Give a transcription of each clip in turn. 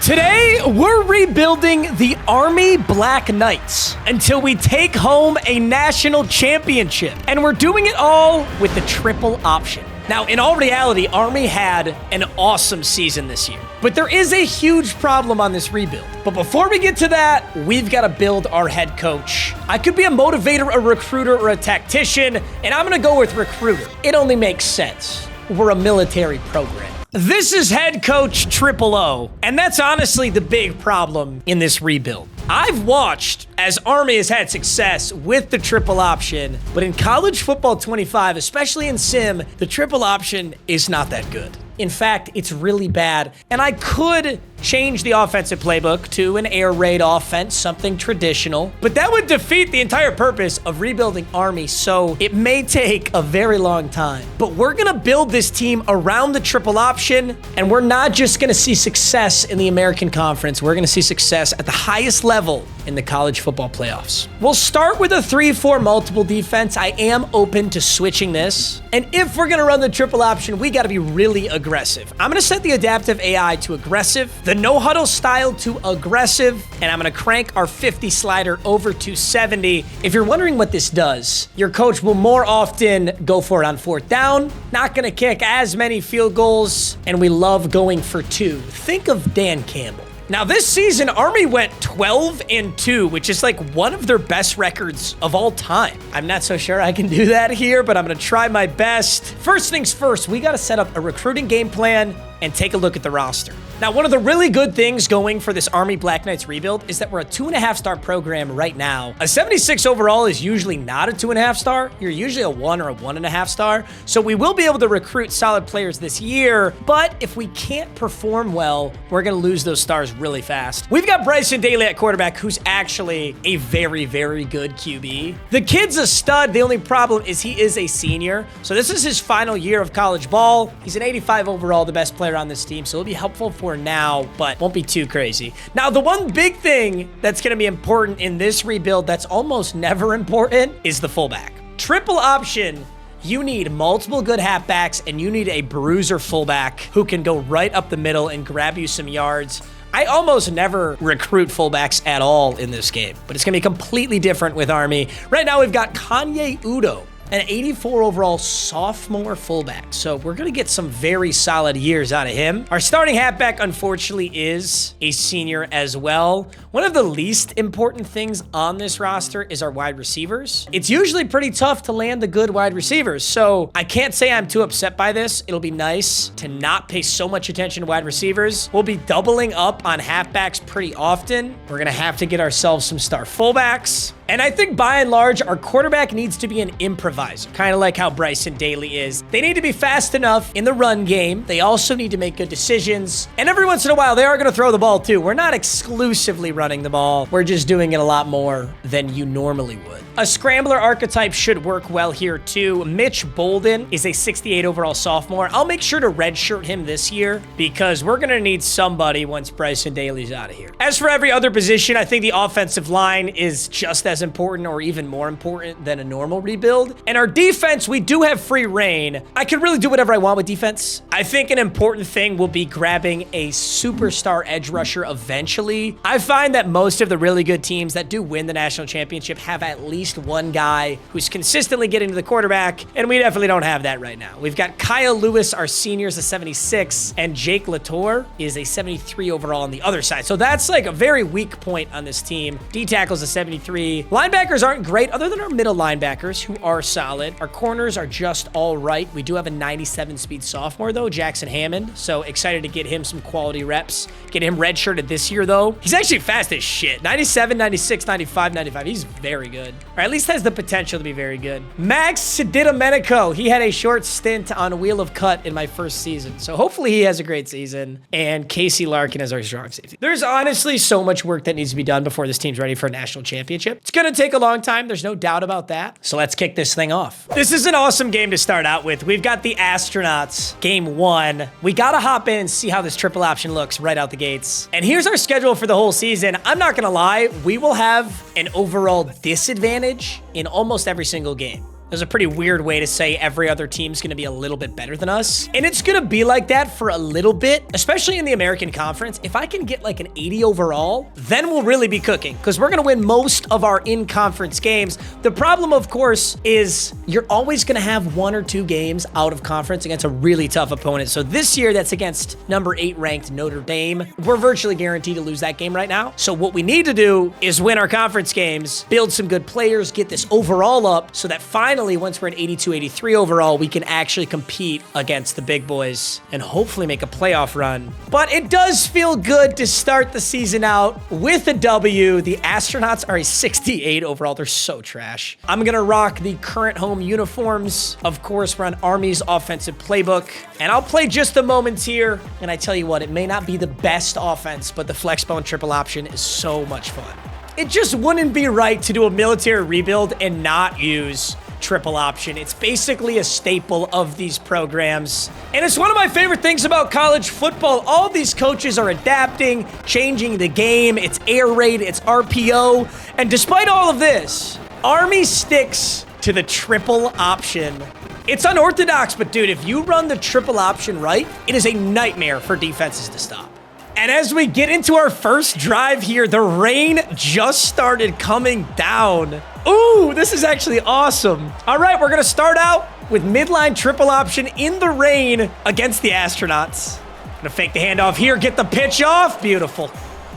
Today, we're rebuilding the Army Black Knights until we take home a national championship. And we're doing it all with the triple option. Now, in all reality, Army had an awesome season this year. But there is a huge problem on this rebuild. But before we get to that, we've got to build our head coach. I could be a motivator, a recruiter, or a tactician, and I'm going to go with recruiter. It only makes sense. We're a military program. This is head coach Triple O, and that's honestly the big problem in this rebuild. I've watched as Army has had success with the triple option, but in college football 25, especially in sim, the triple option is not that good. In fact, it's really bad, and I could change the offensive playbook to an air raid offense, something traditional, but that would defeat the entire purpose of rebuilding Army, so it may take a very long time. But we're gonna build this team around the triple option, and we're not just gonna see success in the American Conference, we're gonna see success at the highest level in the college football playoffs. We'll start with a 3-4 multiple defense. I am open to switching this, and if we're gonna run the triple option, we gotta be really aggressive. I'm gonna set the adaptive AI to aggressive, the no huddle style to aggressive, and I'm gonna crank our 50 slider over to 70. If you're wondering what this does, your coach will more often go for it on 4th down, not gonna kick as many field goals, and we love going for 2. Think of Dan Campbell. Now this season, Army went 12-2, which is like one of their best records of all time. I'm not so sure I can do that here, but I'm gonna try my best. First things first, we gotta set up a recruiting game plan and take a look at the roster. Now, one of the really good things going for this Army Black Knights rebuild is that we're a 2.5-star program right now. A 76 overall is usually not a 2.5-star. You're usually a 1 or a 1.5-star. So we will be able to recruit solid players this year, but if we can't perform well, we're gonna lose those stars really fast. We've got Bryson Daly at quarterback, who's actually a very, very good QB. The kid's a stud. The only problem is he is a senior. So this is his final year of college ball. He's an 85 overall, the best player on this team, so it'll be helpful for now, but won't be too crazy. Now, the one big thing that's going to be important in this rebuild that's almost never important is the fullback. Triple option, you need multiple good halfbacks, and you need a bruiser fullback who can go right up the middle and grab you some yards. I almost never recruit fullbacks at all in this game, but it's going to be completely different with Army. Right now, we've got Kanye Udo, an 84 overall sophomore fullback. So we're going to get some very solid years out of him. Our starting halfback, unfortunately, is a senior as well. One of the least important things on this roster is our wide receivers. It's usually pretty tough to land the good wide receivers, so I can't say I'm too upset by this. It'll be nice to not pay so much attention to wide receivers. We'll be doubling up on halfbacks pretty often. We're going to have to get ourselves some star fullbacks. And I think by and large, our quarterback needs to be an improviser, kind of like how Bryson Daly is. They need to be fast enough in the run game. They also need to make good decisions. And every once in a while, they are going to throw the ball too. We're not exclusively running the ball. We're just doing it a lot more than you normally would. A scrambler archetype should work well here too. Mitch Bolden is a 68 overall sophomore. I'll make sure to redshirt him this year because we're going to need somebody once Bryson Daly's out of here. As for every other position, I think the offensive line is just as important or even more important than a normal rebuild. And our defense, we do have free reign. I can really do whatever I want with defense. I think an important thing will be grabbing a superstar edge rusher eventually. I find that most of the really good teams that do win the national championship have at least one guy who's consistently getting to the quarterback, and we definitely don't have that right now. We've got Kyle Lewis, our senior, is a 76, and Jake Latour is a 73 overall on the other side. So that's like a very weak point on this team. D-tackle's a 73. Linebackers aren't great other than our middle linebackers, who are solid. Our corners are just all right. We do have a 97 speed sophomore, though, Jackson Hammond, so excited to get him some quality reps. Get him redshirted this year, though. He's actually fast as shit. 97, 96, 95, 95. He's very good. Or at least has the potential to be very good. Max Sididomenico, he had a short stint on Wheel of Cut in my first season, so hopefully he has a great season. And Casey Larkin is our strong safety. There's honestly so much work that needs to be done before this team's ready for a national championship. It's gonna take a long time, there's no doubt about that. So let's kick this thing off. This is an awesome game to start out with. We've got the Astronauts, game 1. We gotta hop in and see how this triple option looks right out the gates. And here's our schedule for the whole season. I'm not gonna lie, we will have an overall disadvantage in almost every single game. There's a pretty weird way to say every other team's going to be a little bit better than us. And it's going to be like that for a little bit, especially in the American Conference. If I can get like an 80 overall, then we'll really be cooking because we're going to win most of our in-conference games. The problem, of course, is you're always going to have 1 or 2 games out of conference against a really tough opponent. So this year, that's against number 8 ranked Notre Dame. We're virtually guaranteed to lose that game right now. So what we need to do is win our conference games, build some good players, get this overall up so that finally, once we're at 82, 83 overall, we can actually compete against the big boys and hopefully make a playoff run. But it does feel good to start the season out with a W. The Astronauts are a 68 overall. They're so trash. I'm going to rock the current home uniforms. Of course, we're on Army's offensive playbook. And I'll play just a moment here. And I tell you what, it may not be the best offense, but the flexbone triple option is so much fun. It just wouldn't be right to do a military rebuild and not use triple option. It's basically a staple of these programs. And it's one of my favorite things about college football. All these coaches are adapting, changing the game. It's air raid, it's RPO. And despite all of this, Army sticks to the triple option. It's unorthodox, but dude, if you run the triple option right, it is a nightmare for defenses to stop. And as we get into our first drive here, the rain just started coming down. Ooh, this is actually awesome. All right, we're going to start out with midline triple option in the rain against the Astronauts. Going to fake the handoff here, get the pitch off. Beautiful.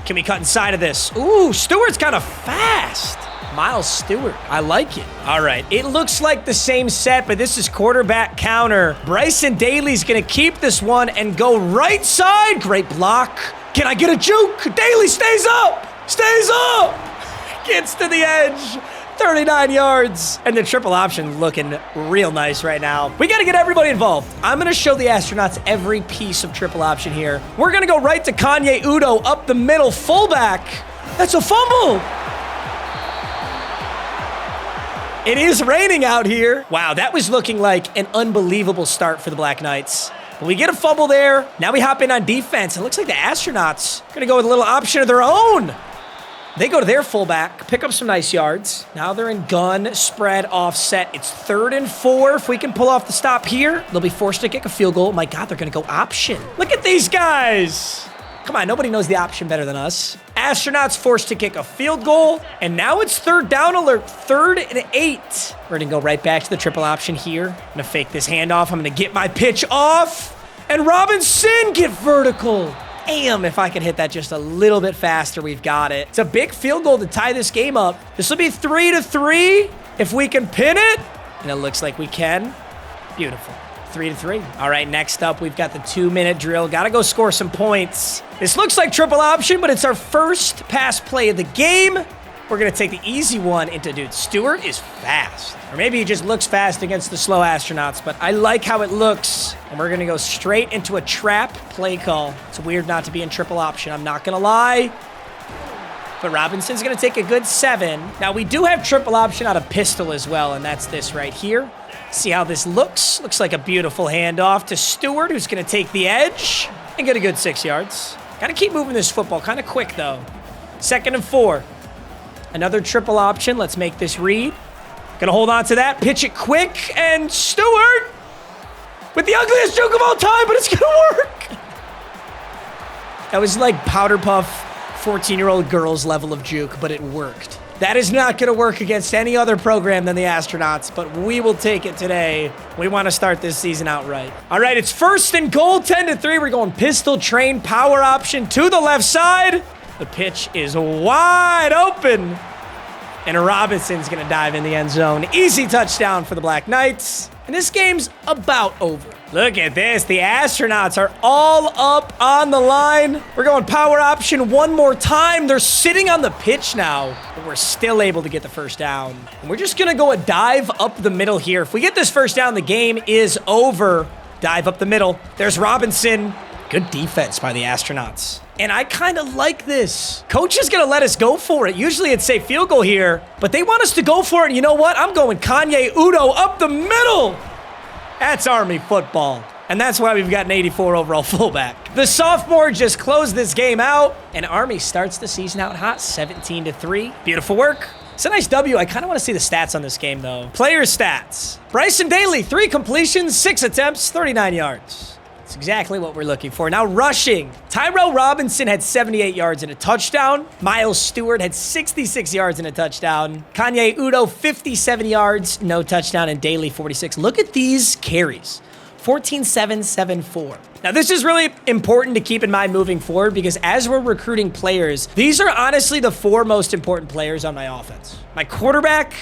Can we cut inside of this? Ooh, Stewart's kind of fast. Miles Stewart, I like it. All right, it looks like the same set, but this is quarterback counter. Bryson Daly's gonna keep this one and go right side. Great block. Can I get a juke? Daly stays up, gets to the edge. 39 yards. And the triple option looking real nice right now. We got to get everybody involved. I'm going to show the Astronauts every piece of triple option here. We're going to go right to Kanye Udo up the middle, fullback. That's a fumble. It is raining out here. Wow, that was looking like an unbelievable start for the Black Knights. We get a fumble there. Now we hop in on defense. It looks like the Astronauts are going to go with a little option of their own. They go to their fullback, pick up some nice yards. Now they're in gun, spread, offset. It's 3rd and 4. If we can pull off the stop here, they'll be forced to kick a field goal. My God, they're going to go option. Look at these guys. Come on, nobody knows the option better than us. Astronauts forced to kick a field goal, and now it's 3rd down alert, 3rd and 8. We're going to go right back to the triple option here. I'm going to fake this handoff. I'm going to get my pitch off, and Robinson get vertical. Damn, if I can hit that just a little bit faster, we've got it. It's a big field goal to tie this game up. This will be 3-3 if we can pin it, and it looks like we can. Beautiful. 3-3. All right, next up, we've got the 2-minute drill. Got to go score some points. This looks like triple option, but it's our first pass play of the game. We're going to take the easy one into, dude, Stewart is fast. Or maybe he just looks fast against the slow Astronauts, but I like how it looks. And we're going to go straight into a trap play call. It's weird not to be in triple option, I'm not going to lie. But Robinson's going to take a good 7. Now, we do have triple option out of pistol as well, and that's this right here. See how this looks. Looks like a beautiful handoff to Stewart, who's going to take the edge and get a good 6 yards. Got to keep moving this football kind of quick, though. 2nd and 4. Another triple option. Let's make this read. Gonna hold on to that. Pitch it quick. And Stewart with the ugliest juke of all time, but it's gonna work. That was like powder puff 14-year-old girls level of juke, but it worked. That is not gonna work against any other program than the Astronauts, but we will take it today. We want to start this season out right. All right, it's 1st and goal, 10-3. We're going pistol train power option to the left side. The pitch is wide open. And Robinson's going to dive in the end zone. Easy touchdown for the Black Knights. And this game's about over. Look at this. The Astronauts are all up on the line. We're going power option one more time. They're sitting on the pitch now, but we're still able to get the first down. And we're just going to go a dive up the middle here. If we get this first down, the game is over. Dive up the middle. There's Robinson. Good defense by the Astronauts. And I kind of like this. Coach is going to let us go for it. Usually it's a field goal here, but they want us to go for it. And you know what? I'm going Kanye Udo up the middle. That's Army football. And that's why we've got an 84 overall fullback. The sophomore just closed this game out, and Army starts the season out hot, 17-3. Beautiful work. It's a nice W. I kind of want to see the stats on this game, though. Player stats. Bryson Daly, 3 completions, 6 attempts, 39 yards. That's exactly what we're looking for. Now, rushing. Tyrell Robinson had 78 yards and a touchdown. Miles Stewart had 66 yards and a touchdown. Kanye Udo, 57 yards, no touchdown, and Daly, 46. Look at these carries. 14, 7, 7, 4. Now, this is really important to keep in mind moving forward because as we're recruiting players, these are honestly the 4 most important players on my offense. My quarterback,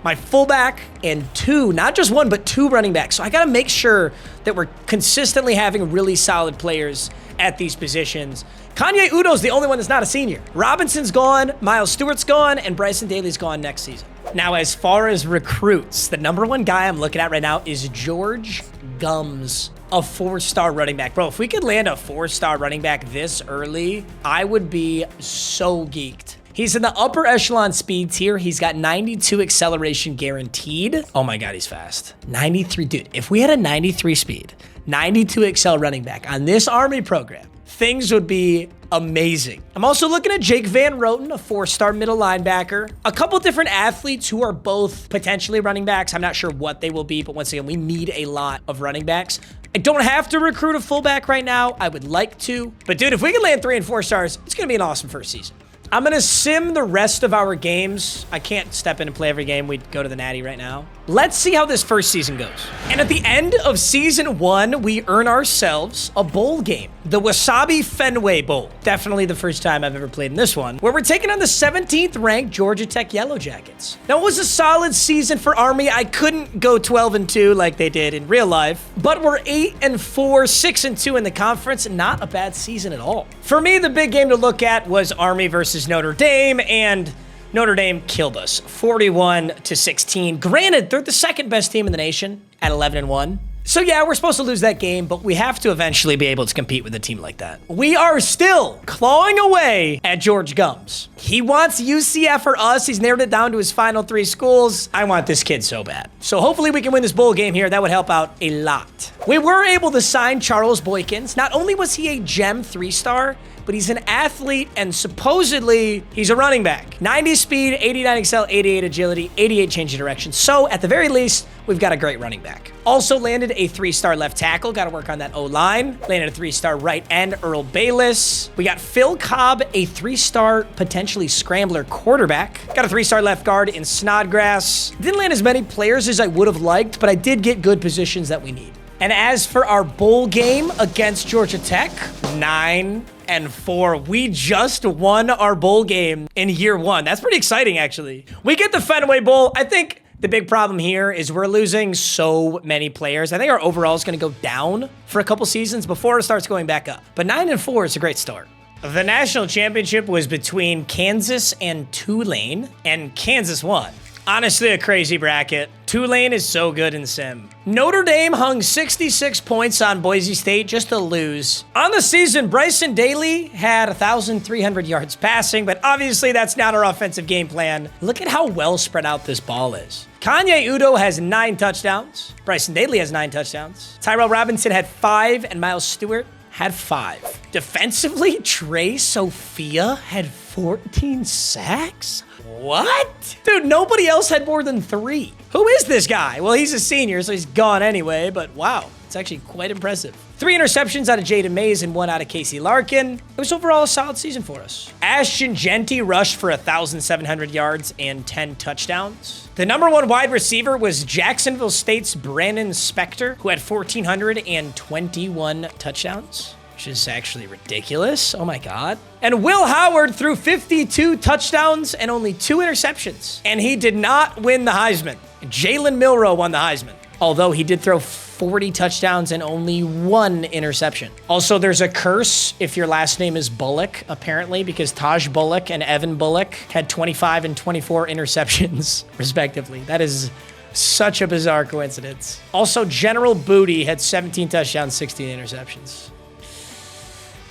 my fullback, and 2, not just 1, but 2 running backs. So I got to make sure that we're consistently having really solid players at these positions. Kanye Udo's the only one that's not a senior. Robinson's gone, Miles Stewart's gone, and Bryson Daly's gone next season. Now, as far as recruits, the #1 guy I'm looking at right now is George Gums, a 4-star running back. Bro, if we could land a 4-star running back this early, I would be so geeked. He's in the upper echelon speed tier. He's got 92 acceleration guaranteed. Oh my God, he's fast. 93, dude, if we had a 93 speed, 92 excel running back on this Army program, things would be amazing. I'm also looking at Jake Van Roten, a 4-star middle linebacker. A couple different athletes who are both potentially running backs. I'm not sure what they will be, but once again, we need a lot of running backs. I don't have to recruit a fullback right now. I would like to. But dude, if we can land 3 and 4 stars, it's going to be an awesome first season. I'm going to sim the rest of our games. I can't step in and play every game. We'd go to the Natty right now. Let's see how this first season goes. And at the end of season 1, we earn ourselves a bowl game. The Wasabi Fenway Bowl. Definitely the first time I've ever played in this one, where we're taking on the 17th ranked Georgia Tech Yellow Jackets. Now, it was a solid season for Army. I couldn't go 12-2 like they did in real life, but we're 8-4, 6-2 in the conference. Not a bad season at all. For me, the big game to look at was Army versus Notre Dame, and Notre Dame killed us 41-16. Granted, they're the 2nd best team in the nation at 11-1. So yeah, we're supposed to lose that game, but we have to eventually be able to compete with a team like that. We are still clawing away at George Gums. He wants UCF for us. He's narrowed it down to his final 3 schools. I want this kid so bad. So hopefully we can win this bowl game here. That would help out a lot. We were able to sign Charles Boykins. Not only was he a gem 3-star, but he's an athlete and supposedly he's a running back. 90 speed, 89 excel, 88 agility, 88 change of direction. So at the very least, we've got a great running back. Also landed a 3-star left tackle. Got to work on that O-line. Landed a 3-star right end, Earl Bayless. We got Phil Cobb, a 3-star potentially scrambler quarterback. Got a 3-star left guard in Snodgrass. Didn't land as many players as I would have liked, but I did get good positions that we need. And as for our bowl game against Georgia Tech, 9-4. We just won our bowl game in year 1. That's pretty exciting, actually. We get the Fenway Bowl. I think the big problem here is we're losing so many players. I think our overall is going to go down for a couple seasons before it starts going back up. But 9-4 is a great start. The national championship was between Kansas and Tulane, and Kansas won. Honestly, a crazy bracket. Tulane is so good in sim. Notre Dame hung 66 points on Boise State just to lose. On the season, Bryson Daly had 1,300 yards passing, but obviously that's not our offensive game plan. Look at how well spread out this ball is. Kanye Udo has 9 touchdowns. Bryson Daly has 9 touchdowns. Tyrell Robinson had 5, and Miles Stewart had 5. Defensively, Trey Sophia had 14 sacks? What? Dude, nobody else had more than 3. Who is this guy? Well, he's a senior, so he's gone anyway, but wow, it's actually quite impressive. 3 interceptions out of Jaden Mays and 1 out of Casey Larkin. It was overall a solid season for us. Ashton Genty rushed for 1,700 yards and 10 touchdowns. The #1 wide receiver was Jacksonville State's Brandon Spector, who had 1,421 touchdowns. Which is actually ridiculous. Oh my God. And Will Howard threw 52 touchdowns and only 2 interceptions. And he did not win the Heisman. Jalen Milroe won the Heisman, although he did throw 40 touchdowns and only 1 interception. Also, there's a curse if your last name is Bullock, apparently, because Taj Bullock and Evan Bullock had 25 and 24 interceptions, respectively. That is such a bizarre coincidence. Also, General Booty had 17 touchdowns, 16 interceptions.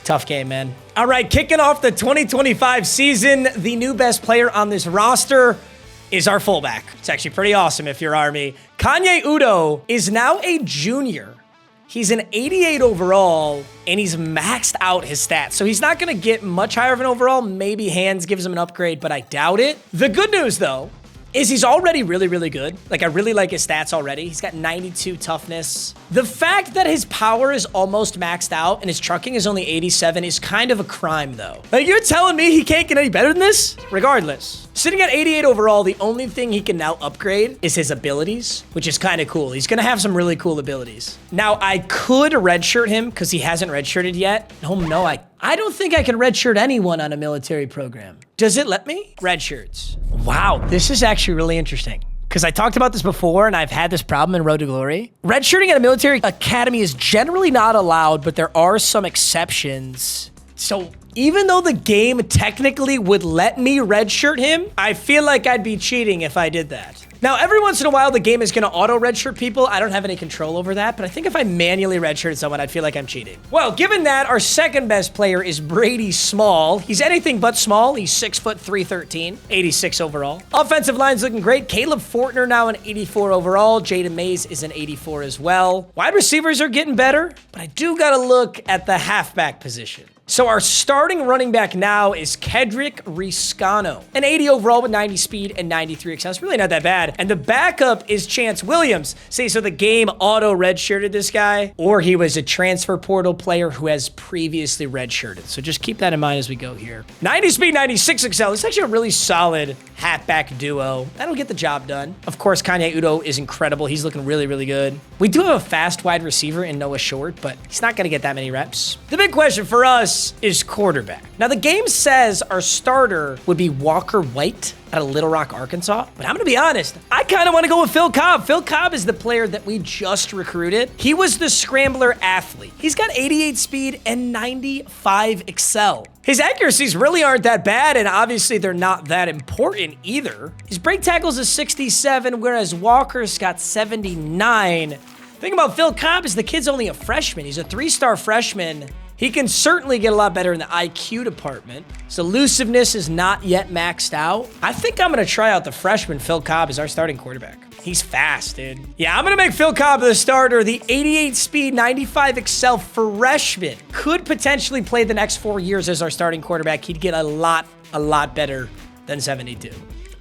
Tough game, man. All right, kicking off the 2025 season, the new best player on this roster is our fullback. It's actually pretty awesome if you're Army. Kanye Udo is now a junior He's an 88 overall, and he's maxed out his stats. So he's not going to get much higher of an overall. Maybe hands gives him an upgrade, but I doubt it. The good news, though, is he's already really, really good. Like, I really like his stats already. He's got 92 toughness. The fact that his power is almost maxed out and his trucking is only 87 is kind of a crime, though. Like, you're telling me he can't get any better than this? Regardless. Sitting at 88 overall, the only thing he can now upgrade is his abilities, which is kind of cool. He's going to have some really cool abilities. Now, I could redshirt him because he hasn't redshirted yet. Oh, no, I don't think I can redshirt anyone on a military program. Does it let me? Redshirts. Wow, this is actually really interesting. Because I talked about this before, and I've had this problem in Road to Glory. Redshirting at a military academy is generally not allowed, but there are some exceptions. So even though the game technically would let me redshirt him, I feel like I'd be cheating if I did that. Now, every once in a while, the game is going to auto redshirt people. I don't have any control over that, but I think if I manually redshirt someone, I'd feel like I'm cheating. Well, given that, our second best player is Brady Small. He's anything but small. He's 6 foot 313, 86 overall. Offensive line's looking great. Caleb Fortner now an 84 overall. Jaden Mays is an 84 as well. Wide receivers are getting better, but I do got to look at the halfback position. So our starting running back now is Kedrick Riscano, an 80 overall with 90 speed and 93 excel. It's really not that bad. And the backup is Chance Williams. See, so the game auto redshirted this guy, or he was a transfer portal player who has previously redshirted. So just keep that in mind as we go here. 90 speed, 96 excel. It's actually a really solid halfback duo. That'll get the job done. Of course, Kanye Udo is incredible. He's looking really, really good. We do have a fast wide receiver in Noah Short, but he's not going to get that many reps. The big question for us is quarterback. Now, the game says our starter would be Walker White out of Little Rock, Arkansas, but I'm gonna be honest, I kind of want to go with Phil Cobb. Phil Cobb is the player that we just recruited. He was the scrambler athlete. He's got 88 speed and 95 excel. His accuracies really aren't that bad, and obviously they're not that important either. His break tackles is 67, whereas Walker's got 79. The thing about Phil Cobb is the kid's only a freshman. He's a 3-star freshman. He can certainly get a lot better in the IQ department. His elusiveness is not yet maxed out. I think I'm going to try out the freshman Phil Cobb as our starting quarterback. He's fast, dude. Yeah, I'm going to make Phil Cobb the starter. The 88 speed, 95 excel freshman could potentially play the next 4 years as our starting quarterback. He'd get a lot better than 72.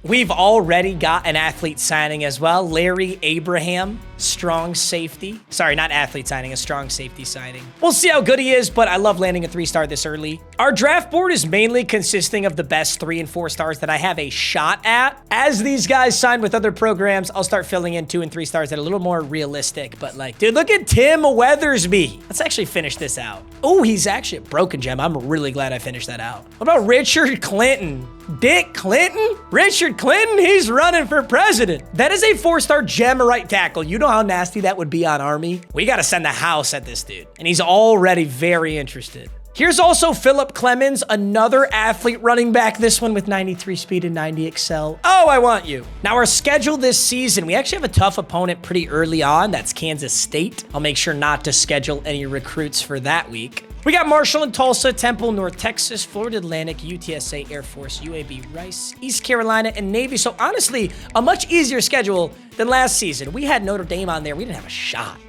We've already got an athlete signing as well. Larry Abraham, strong safety. Sorry, not athlete signing, a strong safety signing. We'll see how good he is, but I love landing a 3-star this early. Our draft board is mainly consisting of the best 3 and 4 stars that I have a shot at. As these guys sign with other programs, I'll start filling in 2 and 3 stars that are a little more realistic. But like, dude, look at Tim Weathersby. Let's actually finish this out. Oh, he's actually a broken gem. I'm really glad I finished that out. What about Richard Clinton? Dick Clinton? Richard Clinton? He's running for president. That is a 4-star gem right tackle. You know how nasty that would be on Army? We got to send the house at this dude. And he's already very interested. Here's also Philip Clemens, another athlete running back, this one with 93 speed and 90 excel. Oh, I want you. Now, our schedule this season, we actually have a tough opponent pretty early on. That's Kansas State. I'll make sure not to schedule any recruits for that week. We got Marshall and Tulsa, Temple, North Texas, Florida Atlantic, UTSA, Air Force, UAB, Rice, East Carolina, and Navy. So honestly, a much easier schedule than last season. We had Notre Dame on there. We didn't have a shot.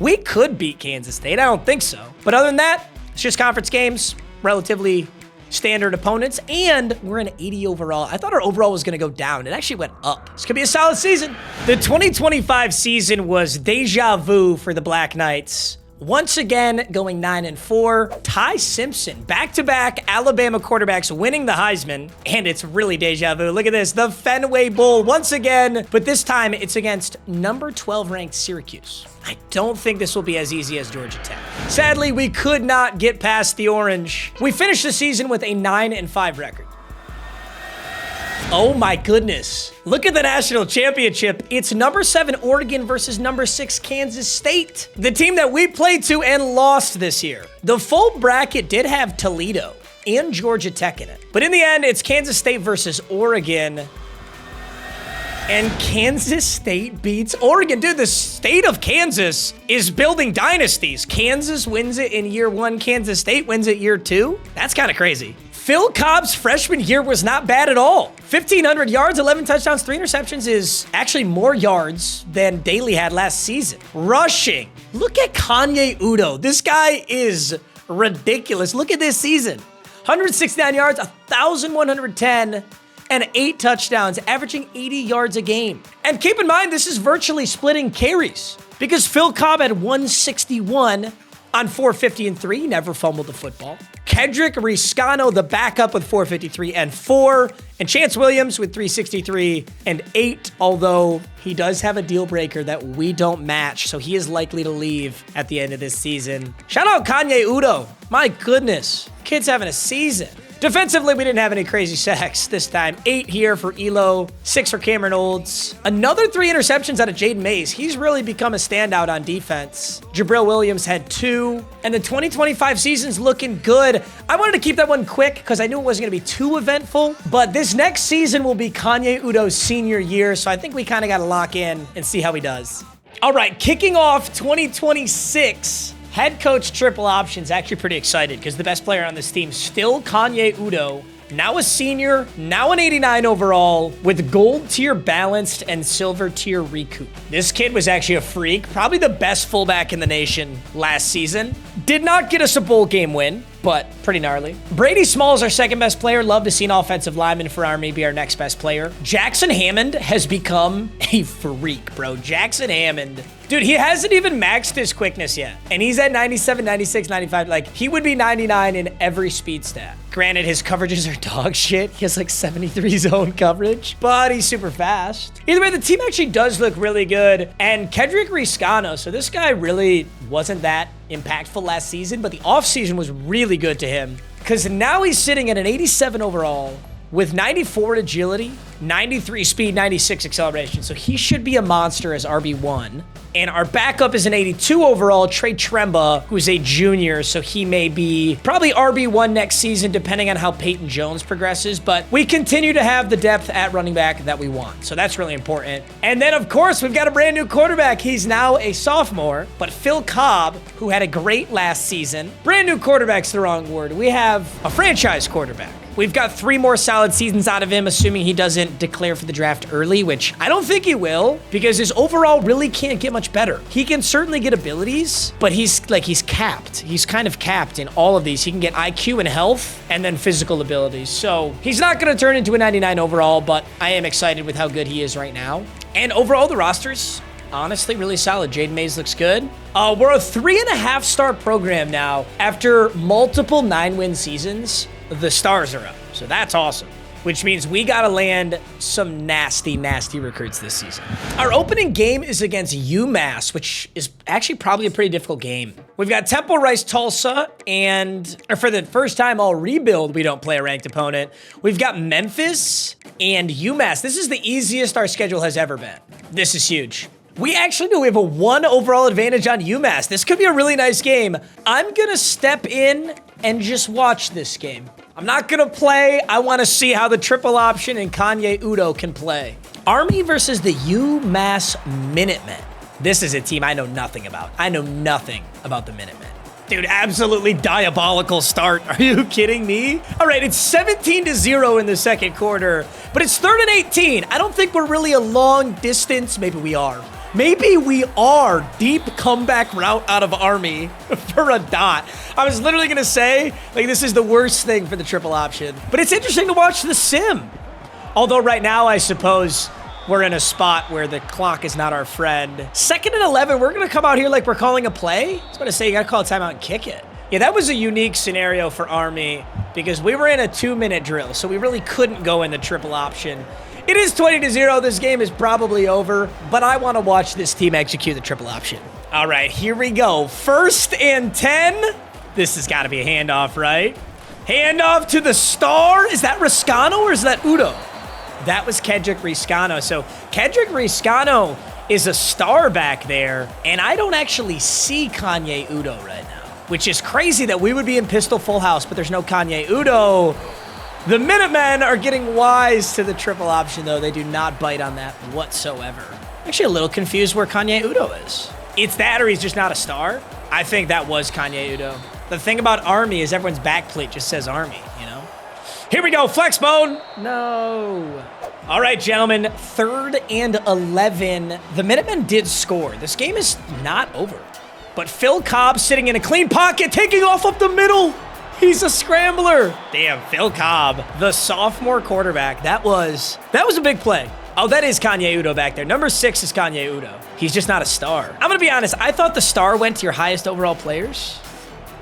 We could beat Kansas State. I don't think so. But other than that, it's just conference games, relatively standard opponents, and we're an 80 overall. I thought our overall was going to go down. It actually went up. This could be a solid season. The 2025 season was deja vu for the Black Knights. Once again, going 9-4. Ty Simpson, back-to-back Alabama quarterbacks winning the Heisman. And it's really deja vu. Look at this, the Fenway Bowl once again. But this time, it's against number 12 ranked Syracuse. I don't think this will be as easy as Georgia Tech. Sadly, we could not get past the Orange. We finished the season with a 9-5 record. Oh my goodness. Look at the national championship. It's number 7 Oregon versus number 6 Kansas State. The team that we played to and lost this year. The full bracket did have Toledo and Georgia Tech in it. But in the end, it's Kansas State versus Oregon. And Kansas State beats Oregon. Dude, the state of Kansas is building dynasties. Kansas wins it in year 1. Kansas State wins it year 2. That's kind of crazy. Phil Cobb's freshman year was not bad at all. 1,500 yards, 11 touchdowns, 3 interceptions is actually more yards than Daly had last season. Rushing. Look at Kanye Udo. This guy is ridiculous. Look at this season. 169 yards, 1,110, and 8 touchdowns, averaging 80 yards a game. And keep in mind, this is virtually splitting carries because Phil Cobb had 161 on 450 and 3, never fumbled the football. Kendrick Riscano, the backup, with 453 and 4. And Chance Williams with 363 and 8, although he does have a deal breaker that we don't match, so he is likely to leave at the end of this season. Shout out Kanye Udo. My goodness, kid's having a season. Defensively, we didn't have any crazy sacks this time. 8 here for Elo, 6 for Cameron Olds. Another 3 interceptions out of Jaden Mays. He's really become a standout on defense. Jabril Williams had 2. And the 2025 season's looking good. I wanted to keep that one quick because I knew it wasn't going to be too eventful. But this next season will be Kanye Udo's senior year, so I think we kind of got to lock in and see how he does. All right, kicking off 2026. Head coach triple options, actually pretty excited because the best player on this team still Kanye Udo. Now a senior, now an 89 overall with gold tier balanced and silver tier recoup. This kid was actually a freak, probably the best fullback in the nation last season. Did not get us a bowl game win, but pretty gnarly. Brady Small's our second best player. Love to see an offensive lineman for Army be our next best player. Jackson Hammond has become a freak, bro. Jackson Hammond. Dude, he hasn't even maxed his quickness yet. And he's at 97, 96, 95. Like, he would be 99 in every speed stat. Granted, his coverages are dog shit. He has like 73 zone coverage, but he's super fast. Either way, the team actually does look really good. And Kendrick Riscano, so this guy really wasn't that impactful last season, but the offseason was really good to him because now he's sitting at an 87 overall with 94 agility, 93 speed, 96 acceleration. So he should be a monster as RB1. And our backup is an 82 overall, Trey Tremba, who's a junior, so he may be probably RB1 next season, depending on how Peyton Jones progresses. But we continue to have the depth at running back that we want, so that's really important. And then, of course, we've got a brand new quarterback. He's now a sophomore, but Phil Cobb, who had a great last season. Brand new quarterback's the wrong word. We have a franchise quarterback. We've got 3 more solid seasons out of him, assuming he doesn't declare for the draft early, which I don't think he will, because his overall really can't get much better. He can certainly get abilities, but he's capped. He's kind of capped in all of these. He can get IQ and health, and then physical abilities. So he's not going to turn into a 99 overall, but I am excited with how good he is right now. And overall, the roster's honestly really solid. Jaden Mays looks good. We're a 3.5-star program now. After multiple 9-win seasons, the stars are up. So that's awesome, which means we got to land some nasty, nasty recruits this season. Our opening game is against UMass, which is actually probably a pretty difficult game. We've got Temple Rice Tulsa, and for the first time all rebuild, we don't play a ranked opponent. We've got Memphis and UMass. This is the easiest our schedule has ever been. This is huge. We actually know we have a 1 overall advantage on UMass. This could be a really nice game. I'm going to step in and just watch this game. I'm not going to play. I want to see how the triple option and Kanye Udo can play. Army versus the UMass Minutemen. This is a team I know nothing about. I know nothing about the Minutemen. Dude, absolutely diabolical start. Are you kidding me? All right, it's 17-0 in the second quarter, but it's 3rd and 18. I don't think we're really a long distance. Maybe we are. Maybe we are. Deep comeback route out of Army for a dot. I was literally going to say, like, this is the worst thing for the triple option. But it's interesting to watch the sim. Although right now, I suppose we're in a spot where the clock is not our friend. 2nd and 11, we're going to come out here like we're calling a play. I was going to say, you got to call a timeout and kick it. Yeah, that was a unique scenario for Army because we were in a 2-minute drill, so we really couldn't go in the triple option. It is 20-0. This game is probably over, but I want to watch this team execute the triple option. All right, here we go. 1st and 10. This has got to be a handoff, right? Handoff to the star. Is that Riscano or is that Udo? That was Kendrick Riscano. So Kendrick Riscano is a star back there, and I don't actually see Kanye Udo right now, which is crazy that we would be in Pistol Full House, but there's no Kanye Udo. The Minutemen are getting wise to the triple option, though. They do not bite on that whatsoever. Actually, a little confused where Kanye Udo is. It's that or he's just not a star. I think that was Kanye Udo. The thing about Army is everyone's backplate just says Army, you know? Here we go, flex bone. No. All right, gentlemen, 3rd and 11. The Minutemen did score. This game is not over. But Phil Cobb sitting in a clean pocket, taking off up the middle. He's a scrambler. Damn, Phil Cobb, the sophomore quarterback. That was a big play. Oh, that is Kanye Udo back there. Number 6 is Kanye Udo. He's just not a star. I'm going to be honest. I thought the star went to your highest overall players.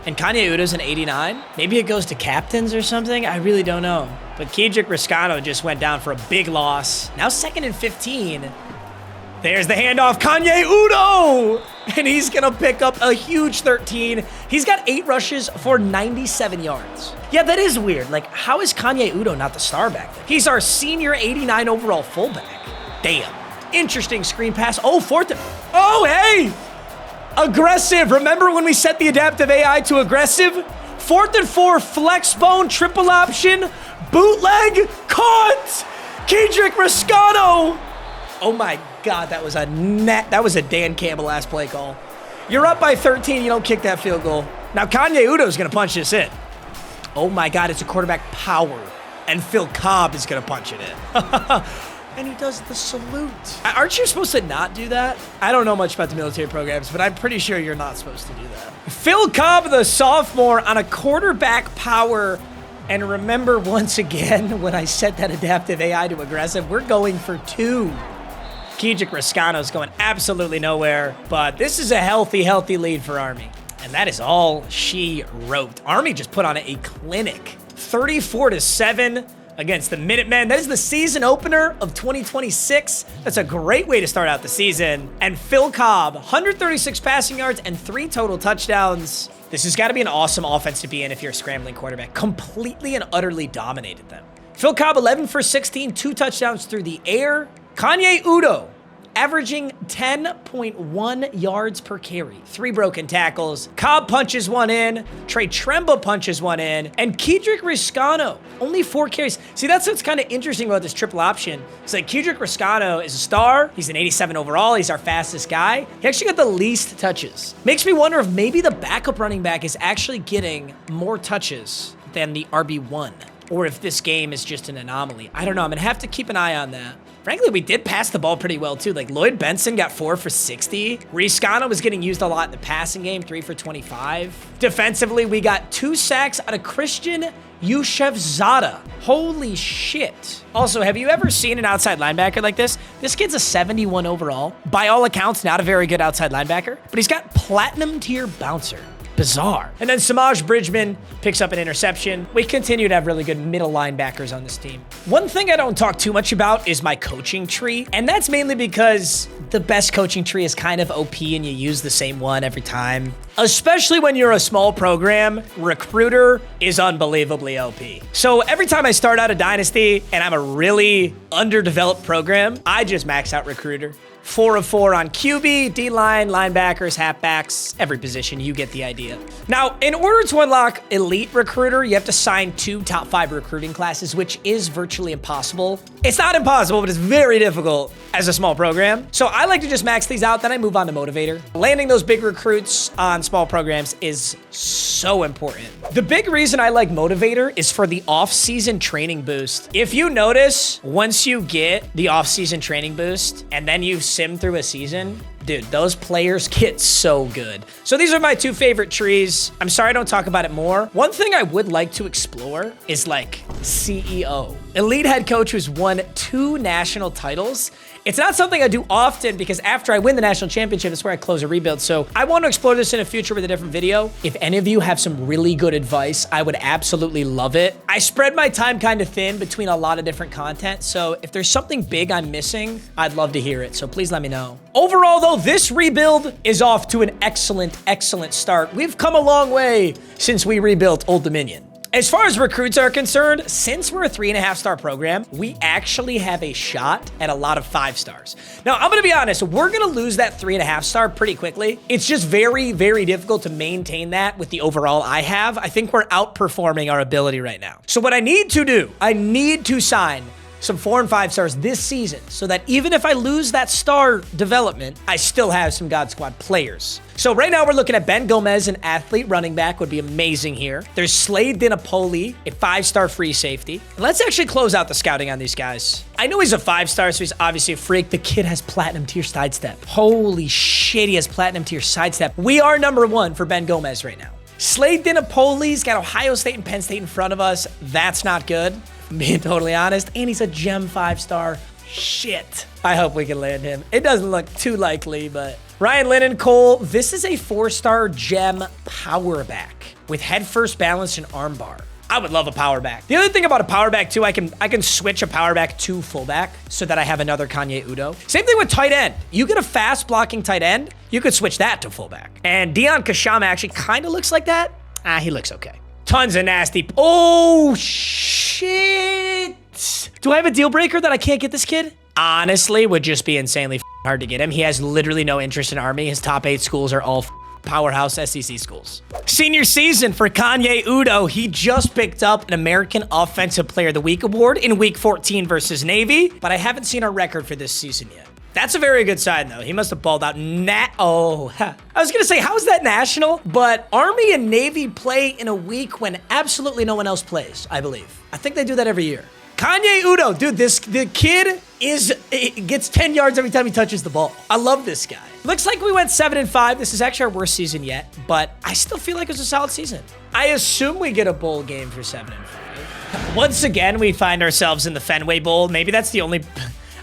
And Kanye Udo's an 89. Maybe it goes to captains or something. I really don't know. But Kedrick Riscano just went down for a big loss. Now 2nd and 15. There's the handoff, Kanye Udo! And he's gonna pick up a huge 13. He's got 8 rushes for 97 yards. Yeah, that is weird. Like, how is Kanye Udo not the star back there? He's our senior 89 overall fullback. Damn. Interesting screen pass. Oh, 4th and... Oh, hey! Aggressive. Remember when we set the adaptive AI to aggressive? 4th and 4, flex bone, triple option, bootleg, caught! Kedrick Riscano! Oh my God, that was a Dan Campbell-ass play call. You're up by 13, you don't kick that field goal. Now Kanye Udo's gonna punch this in. Oh my God, it's a quarterback power. And Phil Cobb is gonna punch it in. And he does the salute. Aren't you supposed to not do that? I don't know much about the military programs, but I'm pretty sure you're not supposed to do that. Phil Cobb, the sophomore, on a quarterback power. And remember, once again, when I set that adaptive AI to aggressive, we're going for 2. Kedrick Riscano's going absolutely nowhere, but this is a healthy lead for Army. And that is all she wrote. Army just put on a clinic. 34-7 against the Minutemen. That is the season opener of 2026. That's a great way to start out the season. And Phil Cobb, 136 passing yards and 3 total touchdowns. This has got to be an awesome offense to be in if you're a scrambling quarterback. Completely and utterly dominated them. Phil Cobb, 11 for 16, 2 touchdowns through the air. Kanye Udo, averaging 10.1 yards per carry. 3 broken tackles. Cobb punches one in. Trey Tremba punches one in. And Kedrick Riscano, only 4 carries. See, that's what's kind of interesting about this triple option. It's like Kedrick Riscano is a star. He's an 87 overall. He's our fastest guy. He actually got the least touches. Makes me wonder if maybe the backup running back is actually getting more touches than the RB1. Or if this game is just an anomaly. I don't know. I'm going to have to keep an eye on that. Frankly, we did pass the ball pretty well, too. Like, Lloyd Benson got 4 for 60. Riscano was getting used a lot in the passing game, 3 for 25. Defensively, we got 2 sacks out of Christian Yushevzada. Holy shit. Also, have you ever seen an outside linebacker like this? This kid's a 71 overall. By all accounts, not a very good outside linebacker, but he's got platinum tier bouncer. Bizarre. And then Samaj Bridgman picks up an interception. We continue to have really good middle linebackers on this team. One thing I don't talk too much about is my coaching tree, and that's mainly because the best coaching tree is kind of OP and you use the same one every time. Especially when you're a small program, Recruiter is unbelievably OP. So every time I start out a dynasty and I'm a really underdeveloped program, I just max out Recruiter. 4 of 4 on QB, D-line, linebackers, halfbacks, every position. You get the idea. Now, in order to unlock Elite Recruiter, you have to sign 2 top 5 recruiting classes, which is virtually impossible. It's not impossible, but it's very difficult as a small program. So I like to just max these out, then I move on to Motivator. Landing those big recruits on small programs is so important. The big reason I like Motivator is for the off-season training boost. If you notice, once you get the off-season training boost and then you sim through a season, dude, those players get so good. So these are my 2 favorite trees. I'm sorry I don't talk about it more. One thing I would like to explore is like CEO. Elite head coach who's won 2 national titles. It's not something I do often because after I win the national championship, it's where I close a rebuild. So I want to explore this in the future with a different video. If any of you have some really good advice, I would absolutely love it. I spread my time kind of thin between a lot of different content. So if there's something big I'm missing, I'd love to hear it. So please let me know. Overall though, this rebuild is off to an excellent start. We've come a long way since we rebuilt Old Dominion. As far as recruits are concerned, since we're a 3.5-star program, we actually have a shot at a lot of 5 stars. Now, I'm going to be honest, we're going to lose that 3.5-star pretty quickly. It's just very difficult to maintain that with the overall I have. I think we're outperforming our ability right now. So what I need to do, I need to sign some 4 and 5 stars this season so that even if I lose that star development, I still have some God Squad players. So right now we're looking at Ben Gomez, an athlete running back, would be amazing here. There's Slade Dinapoli, a 5-star free safety. Let's actually close out the scouting on these guys. I know he's a 5-star, so he's obviously a freak. The kid has platinum tier sidestep. Holy shit, he has platinum tier sidestep. We are number 1 for Ben Gomez right now. Slade Dinapoli's got Ohio State and Penn State in front of us. That's not good, if I'm being totally honest. And he's a gem 5-star. Shit. I hope we can land him. It doesn't look too likely, but... Ryan Linenkohl, this is a 4-star gem power back with head first balance and arm bar. I would love a power back. The other thing about a power back too, I can switch a power back to fullback so that I have another Kanye Udo. Same thing with tight end. You get a fast blocking tight end, you could switch that to fullback. And Dion Kashama actually kind of looks like that. He looks okay. Tons of nasty. Oh, shit. Do I have a deal breaker that I can't get this kid? Honestly, would just be insanely hard to get him. He has literally no interest in Army. His top 8 schools are all powerhouse SEC schools. Senior season for Kanye Udo. He just picked up an American Offensive Player of the Week award in Week 14 versus Navy, but I haven't seen our record for this season yet. That's a very good sign, though. He must have balled out. I was going to say, how is that national? But Army and Navy play in a week when absolutely no one else plays, I believe. I think they do that every year. Kanye Udo, dude, the kid gets 10 yards every time he touches the ball. I love this guy. Looks like we went 7 and 5. This is actually our worst season yet, but I still feel like it was a solid season. I assume we get a bowl game for 7 and 5. Once again, we find ourselves in the Fenway Bowl. Maybe that's the only...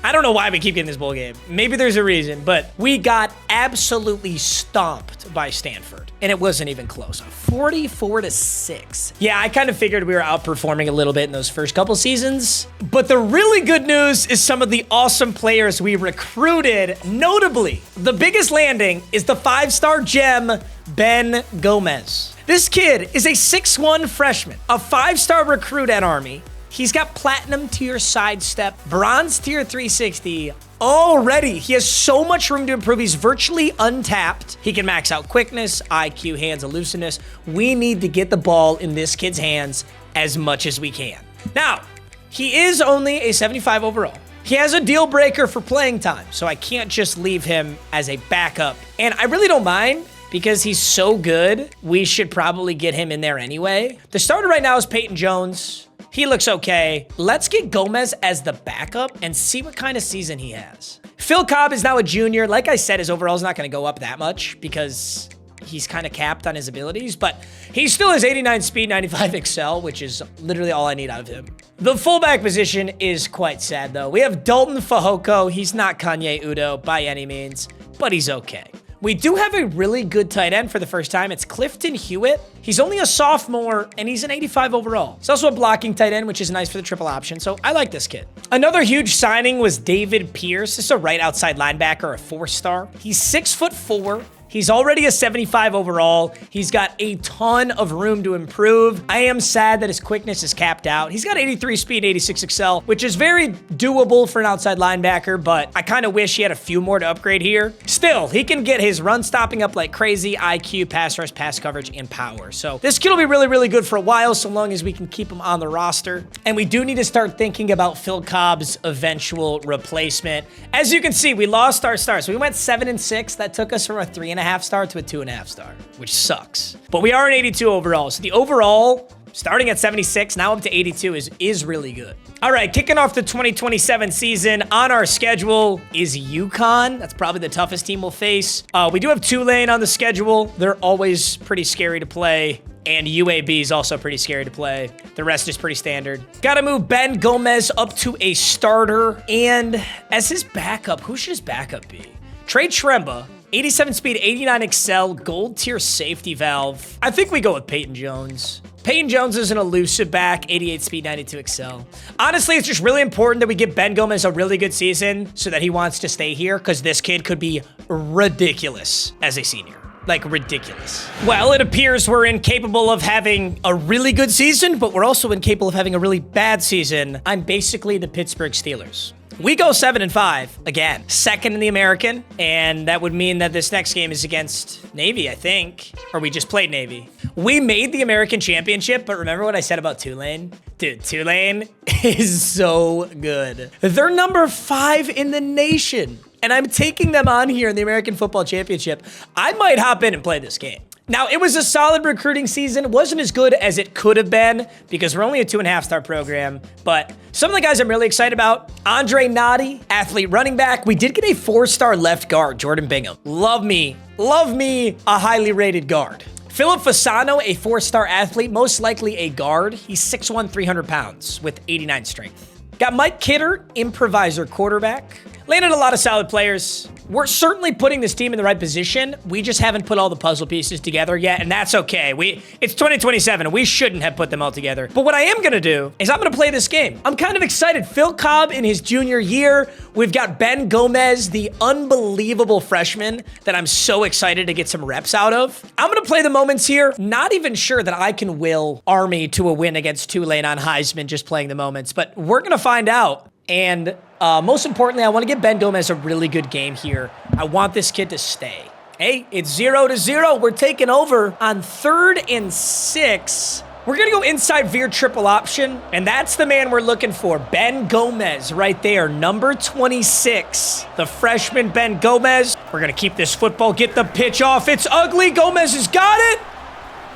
I don't know why we keep getting this bowl game. Maybe there's a reason, but we got absolutely stomped by Stanford, and it wasn't even close. 44-6. Yeah, I kind of figured we were outperforming a little bit in those first couple seasons, but the really good news is some of the awesome players we recruited. Notably, the biggest landing is the 5-star gem, Ben Gomez. This kid is a 6'1" freshman, a 5-star recruit at Army. He's got platinum tier sidestep, bronze tier 360 already. He has so much room to improve. He's virtually untapped. He can max out quickness, IQ, hands, elusiveness. We need to get the ball in this kid's hands as much as we can. Now, he is only a 75 overall. He has a deal breaker for playing time, so I can't just leave him as a backup. And I really don't mind because he's so good. We should probably get him in there anyway. The starter right now is Peyton Jones. He looks okay. Let's get Gomez as the backup and see what kind of season he has. Phil Cobb is now a junior. Like I said, his overall is not going to go up that much because he's kind of capped on his abilities, but he still has 89 speed, 95 excel, which is literally all I need out of him. The fullback position is quite sad, though. We have Dalton Fehoko. He's not Kanye Udo by any means, but he's okay. We do have a really good tight end for the first time. It's Clifton Hewitt. He's only a sophomore, and he's an 85 overall. He's also a blocking tight end, which is nice for the triple option, so I like this kid. Another huge signing was David Pierce. This is a right outside linebacker, a 4-star. He's 6'4". He's already a 75 overall. He's got a ton of room to improve. I am sad that his quickness is capped out. He's got 83 speed, 86 excel, which is very doable for an outside linebacker, but I kind of wish he had a few more to upgrade here. Still, he can get his run stopping up like crazy, IQ, pass rush, pass coverage, and power. So this kid will be really, really good for a while, so long as we can keep him on the roster. And we do need to start thinking about Phil Cobb's eventual replacement. As you can see, we lost our star. So we went 7 and 6. That took us from a 3.5 star to a 2.5 star, which sucks. But we are an 82 overall. So the overall, starting at 76, now up to 82 is really good. All right, kicking off the 2027 season on our schedule is UConn. That's probably the toughest team we'll face. We do have Tulane on the schedule. They're always pretty scary to play. And UAB is also pretty scary to play. The rest is pretty standard. Got to move Ben Gomez up to a starter. And as his backup, who should his backup be? Trey Tremba. 87 speed, 89 excel, gold tier safety valve. I think we go with Peyton Jones. Peyton Jones is an elusive back, 88 speed, 92 excel. Honestly, it's just really important that we give Ben Gomez a really good season so that he wants to stay here because this kid could be ridiculous as a senior. Like, ridiculous. Well, it appears we're incapable of having a really good season, but we're also incapable of having a really bad season. I'm basically the Pittsburgh Steelers. We go 7-5 again, second in the American, and that would mean that this next game is against Navy, I think, or we just played Navy. We made the American championship, but remember what I said about Tulane? Dude, Tulane is so good. They're number 5 in the nation, and I'm taking them on here in the American Football Championship. I might hop in and play this game. Now, it was a solid recruiting season. It wasn't as good as it could have been because we're only a 2.5-star program. But some of the guys I'm really excited about, Andre Nadi, athlete running back. We did get a 4-star left guard, Jordan Bingham. Love me a highly rated guard. Philip Fasano, a 4-star athlete, most likely a guard. He's 6'1", 300 pounds with 89 strength. Got Mike Kidder, improviser quarterback. Landed a lot of solid players. We're certainly putting this team in the right position. We just haven't put all the puzzle pieces together yet, and that's okay. It's 2027, and we shouldn't have put them all together. But what I am gonna do is I'm gonna play this game. I'm kind of excited. Phil Cobb in his junior year. We've got Ben Gomez, the unbelievable freshman that I'm so excited to get some reps out of. I'm gonna play the moments here. Not even sure that I can will Army to a win against Tulane on Heisman just playing the moments, but we're gonna find out. And most importantly, I want to give Ben Gomez a really good game here. I want this kid to stay. Hey, it's 0-0. We're taking over on 3rd and 6. We're going to go inside veer triple option, and that's the man we're looking for. Ben Gomez right there, number 26. The freshman Ben Gomez. We're going to keep this football, get the pitch off. It's ugly. Gomez has got it.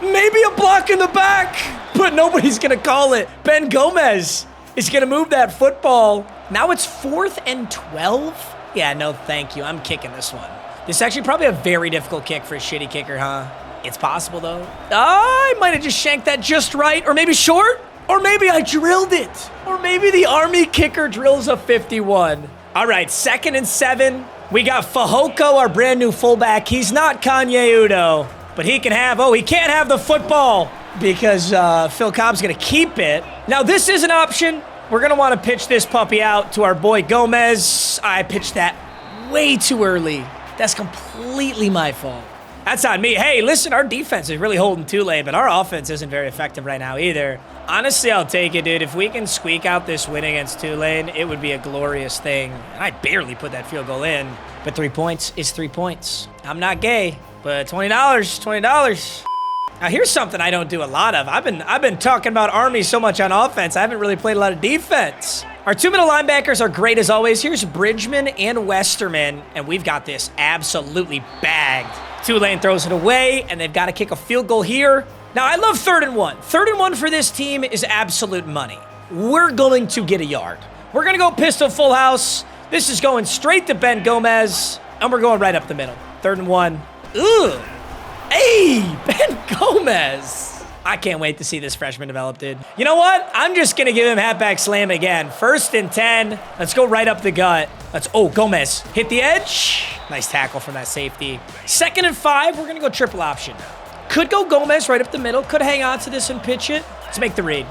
Maybe a block in the back, but nobody's going to call it. Ben Gomez is going to move that football. Now it's 4th and 12. Yeah, no, thank you. I'm kicking this one. This is actually probably a very difficult kick for a shitty kicker, huh? It's possible, though. I might have just shanked that just right. Or maybe short. Or maybe I drilled it. Or maybe the Army kicker drills a 51. All right, 2nd and 7. We got Fahoko, our brand new fullback. He's not Kanye Udo, but he can't have the football because Phil Cobb's going to keep it. Now, this is an option. We're going to want to pitch this puppy out to our boy Gomez. I pitched that way too early. That's completely my fault. That's on me. Hey, listen, our defense is really holding Tulane, but our offense isn't very effective right now either. Honestly, I'll take it, dude. If we can squeak out this win against Tulane, it would be a glorious thing. I barely put that field goal in, but 3 points is 3 points. I'm not gay, but $20. Now, here's something I don't do a lot of. I've been talking about Army so much on offense, I haven't really played a lot of defense. Our 2 middle linebackers are great as always. Here's Bridgman and Westerman, and we've got this absolutely bagged. Tulane throws it away, and they've got to kick a field goal here. Now, I love 3rd and 1. 3rd and 1 for this team is absolute money. We're going to get a yard. We're going to go pistol full house. This is going straight to Ben Gomez, and we're going right up the middle. 3rd and 1. Ugh. Hey, Ben Gomez. I can't wait to see this freshman develop, dude. You know what? I'm just going to give him halfback slam again. 1st and 10. Let's go right up the gut. Gomez. Hit the edge. Nice tackle from that safety. 2nd and 5. We're going to go triple option. Could go Gomez right up the middle. Could hang on to this and pitch it. Let's make the read.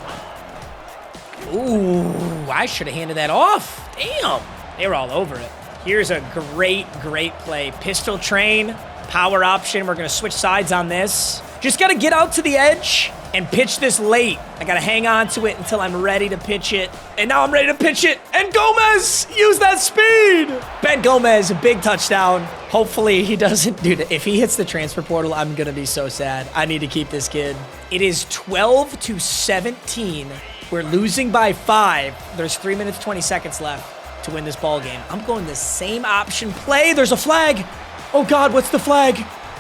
Ooh, I should have handed that off. Damn. They were all over it. Here's a great play. Pistol train. Power option. We're going to switch sides on this. Just got to get out to the edge and pitch this late. I got to hang on to it until I'm ready to pitch it. And now I'm ready to pitch it. And Gomez, use that speed. Ben Gomez, a big touchdown. Hopefully he doesn't. Dude, if he hits the transfer portal, I'm going to be so sad. I need to keep this kid. It is 12-17. We're losing by 5. There's 3 minutes, 20 seconds left to win this ball game. I'm going the same option play. There's a flag. Oh, God, what's the flag?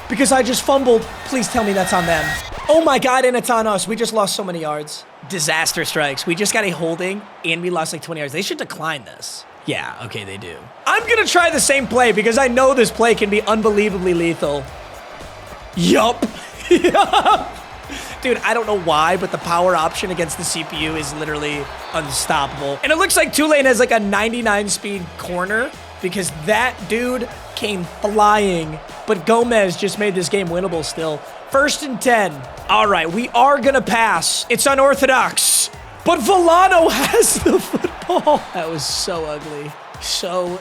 Because I just fumbled. Please tell me that's on them. Oh, my God, and it's on us. We just lost so many yards. Disaster strikes. We just got a holding, and we lost like 20 yards. They should decline this. Yeah, okay, they do. I'm going to try the same play because I know this play can be unbelievably lethal. Yup. Yup. Dude, I don't know why, but the power option against the CPU is literally unstoppable. And it looks like Tulane has like a 99-speed corner because that dude came flying. But Gomez just made this game winnable still. 1st and 10. All right, we are going to pass. It's unorthodox. But Villano has the football. That was so ugly. So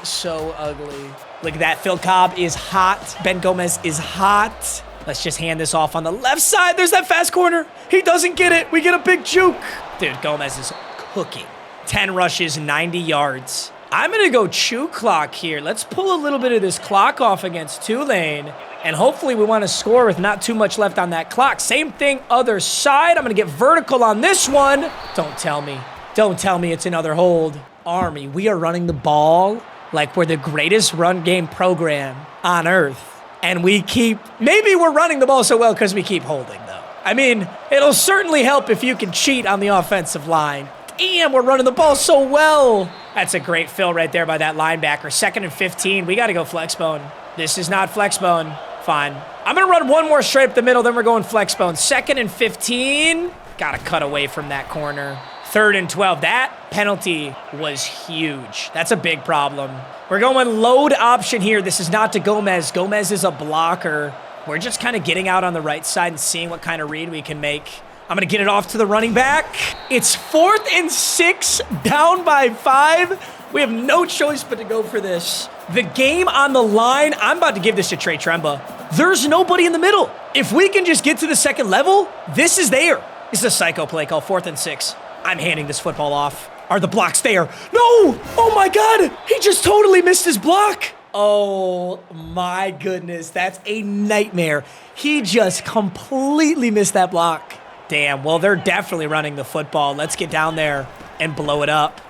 ugly. Look at that. Phil Cobb is hot. Ben Gomez is hot. Let's just hand this off on the left side. There's that fast corner. He doesn't get it. We get a big juke. Dude, Gomez is cooking. 10 rushes, 90 yards. I'm going to go chew clock here. Let's pull a little bit of this clock off against Tulane. And hopefully we want to score with not too much left on that clock. Same thing, other side. I'm going to get vertical on this one. Don't tell me. Don't tell me it's another hold. Army, we are running the ball like we're the greatest run game program on earth. And maybe we're running the ball so well because we keep holding, though. I mean, it'll certainly help if you can cheat on the offensive line. Damn, we're running the ball so well. That's a great fill right there by that linebacker. 2nd and 15. We got to go flex bone. This is not flex bone. Fine. I'm going to run one more straight up the middle, then we're going flex bone. 2nd and 15. Got to cut away from that corner. 3rd and 12. That penalty was huge. That's a big problem. We're going load option here. This is not to Gomez. Gomez is a blocker. We're just kind of getting out on the right side and seeing what kind of read we can make. I'm going to get it off to the running back. It's 4th and 6, down by 5. We have no choice but to go for this. The game on the line. I'm about to give this to Trey Tremba. There's nobody in the middle. If we can just get to the second level, this is there. This is a psycho play call, 4th and 6. I'm handing this football off. Are the blocks there? No! Oh my God! He just totally missed his block. Oh my goodness, that's a nightmare. He just completely missed that block. Damn, well, they're definitely running the football. Let's get down there and blow it up.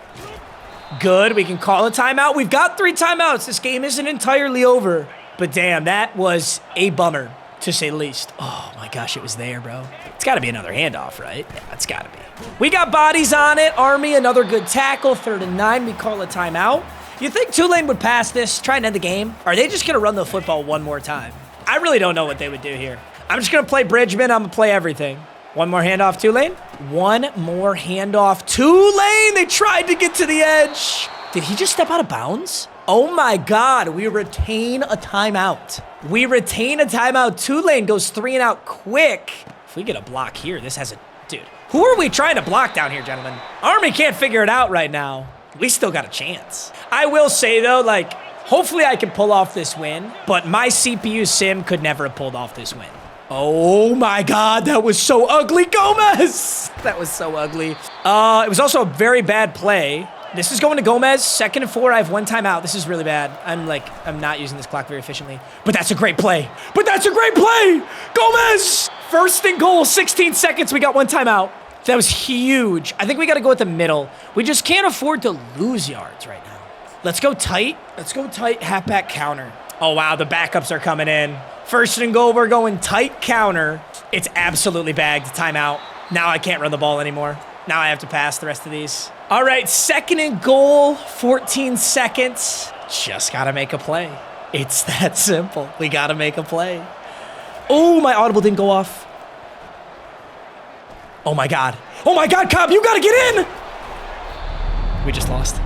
Good, we can call a timeout. We've got 3 timeouts. This game isn't entirely over. But damn, that was a bummer, to say the least. Oh my gosh, it was there, bro. It's got to be another handoff, right? Yeah, it's got to be. We got bodies on it. Army, another good tackle. 3rd and 9, we call a timeout. You think Tulane would pass this, try and end the game? Or are they just going to run the football one more time? I really don't know what they would do here. I'm just going to play Bridgman. I'm going to play everything. One more handoff, Tulane. One more handoff, Tulane. They tried to get to the edge. Did he just step out of bounds? Oh my God, we retain a timeout. We retain a timeout. Tulane goes 3 and out quick. If we get a block here, this has a... Dude, who are we trying to block down here, gentlemen? Army can't figure it out right now. We still got a chance. I will say, though, like, hopefully I can pull off this win, but my CPU sim could never have pulled off this win. Oh my God, that was so ugly, Gomez! That was so ugly. It was also a very bad play. This is going to Gomez, 2nd and 4. I have 1 timeout. This is really bad. I'm not using this clock very efficiently. But that's a great play. Gomez! 1st and goal, 16 seconds. We got 1 timeout. That was huge. I think we got to go with the middle. We just can't afford to lose yards right now. Let's go tight. Halfback counter. Oh, wow, the backups are coming in. 1st and goal, we're going tight counter. It's absolutely bagged. Timeout. Now I can't run the ball anymore. Now I have to pass the rest of these. All right, 2nd and goal, 14 seconds. Just got to make a play. It's that simple. We got to make a play. Oh, my audible didn't go off. Oh my God, Cobb, you got to get in. We just lost.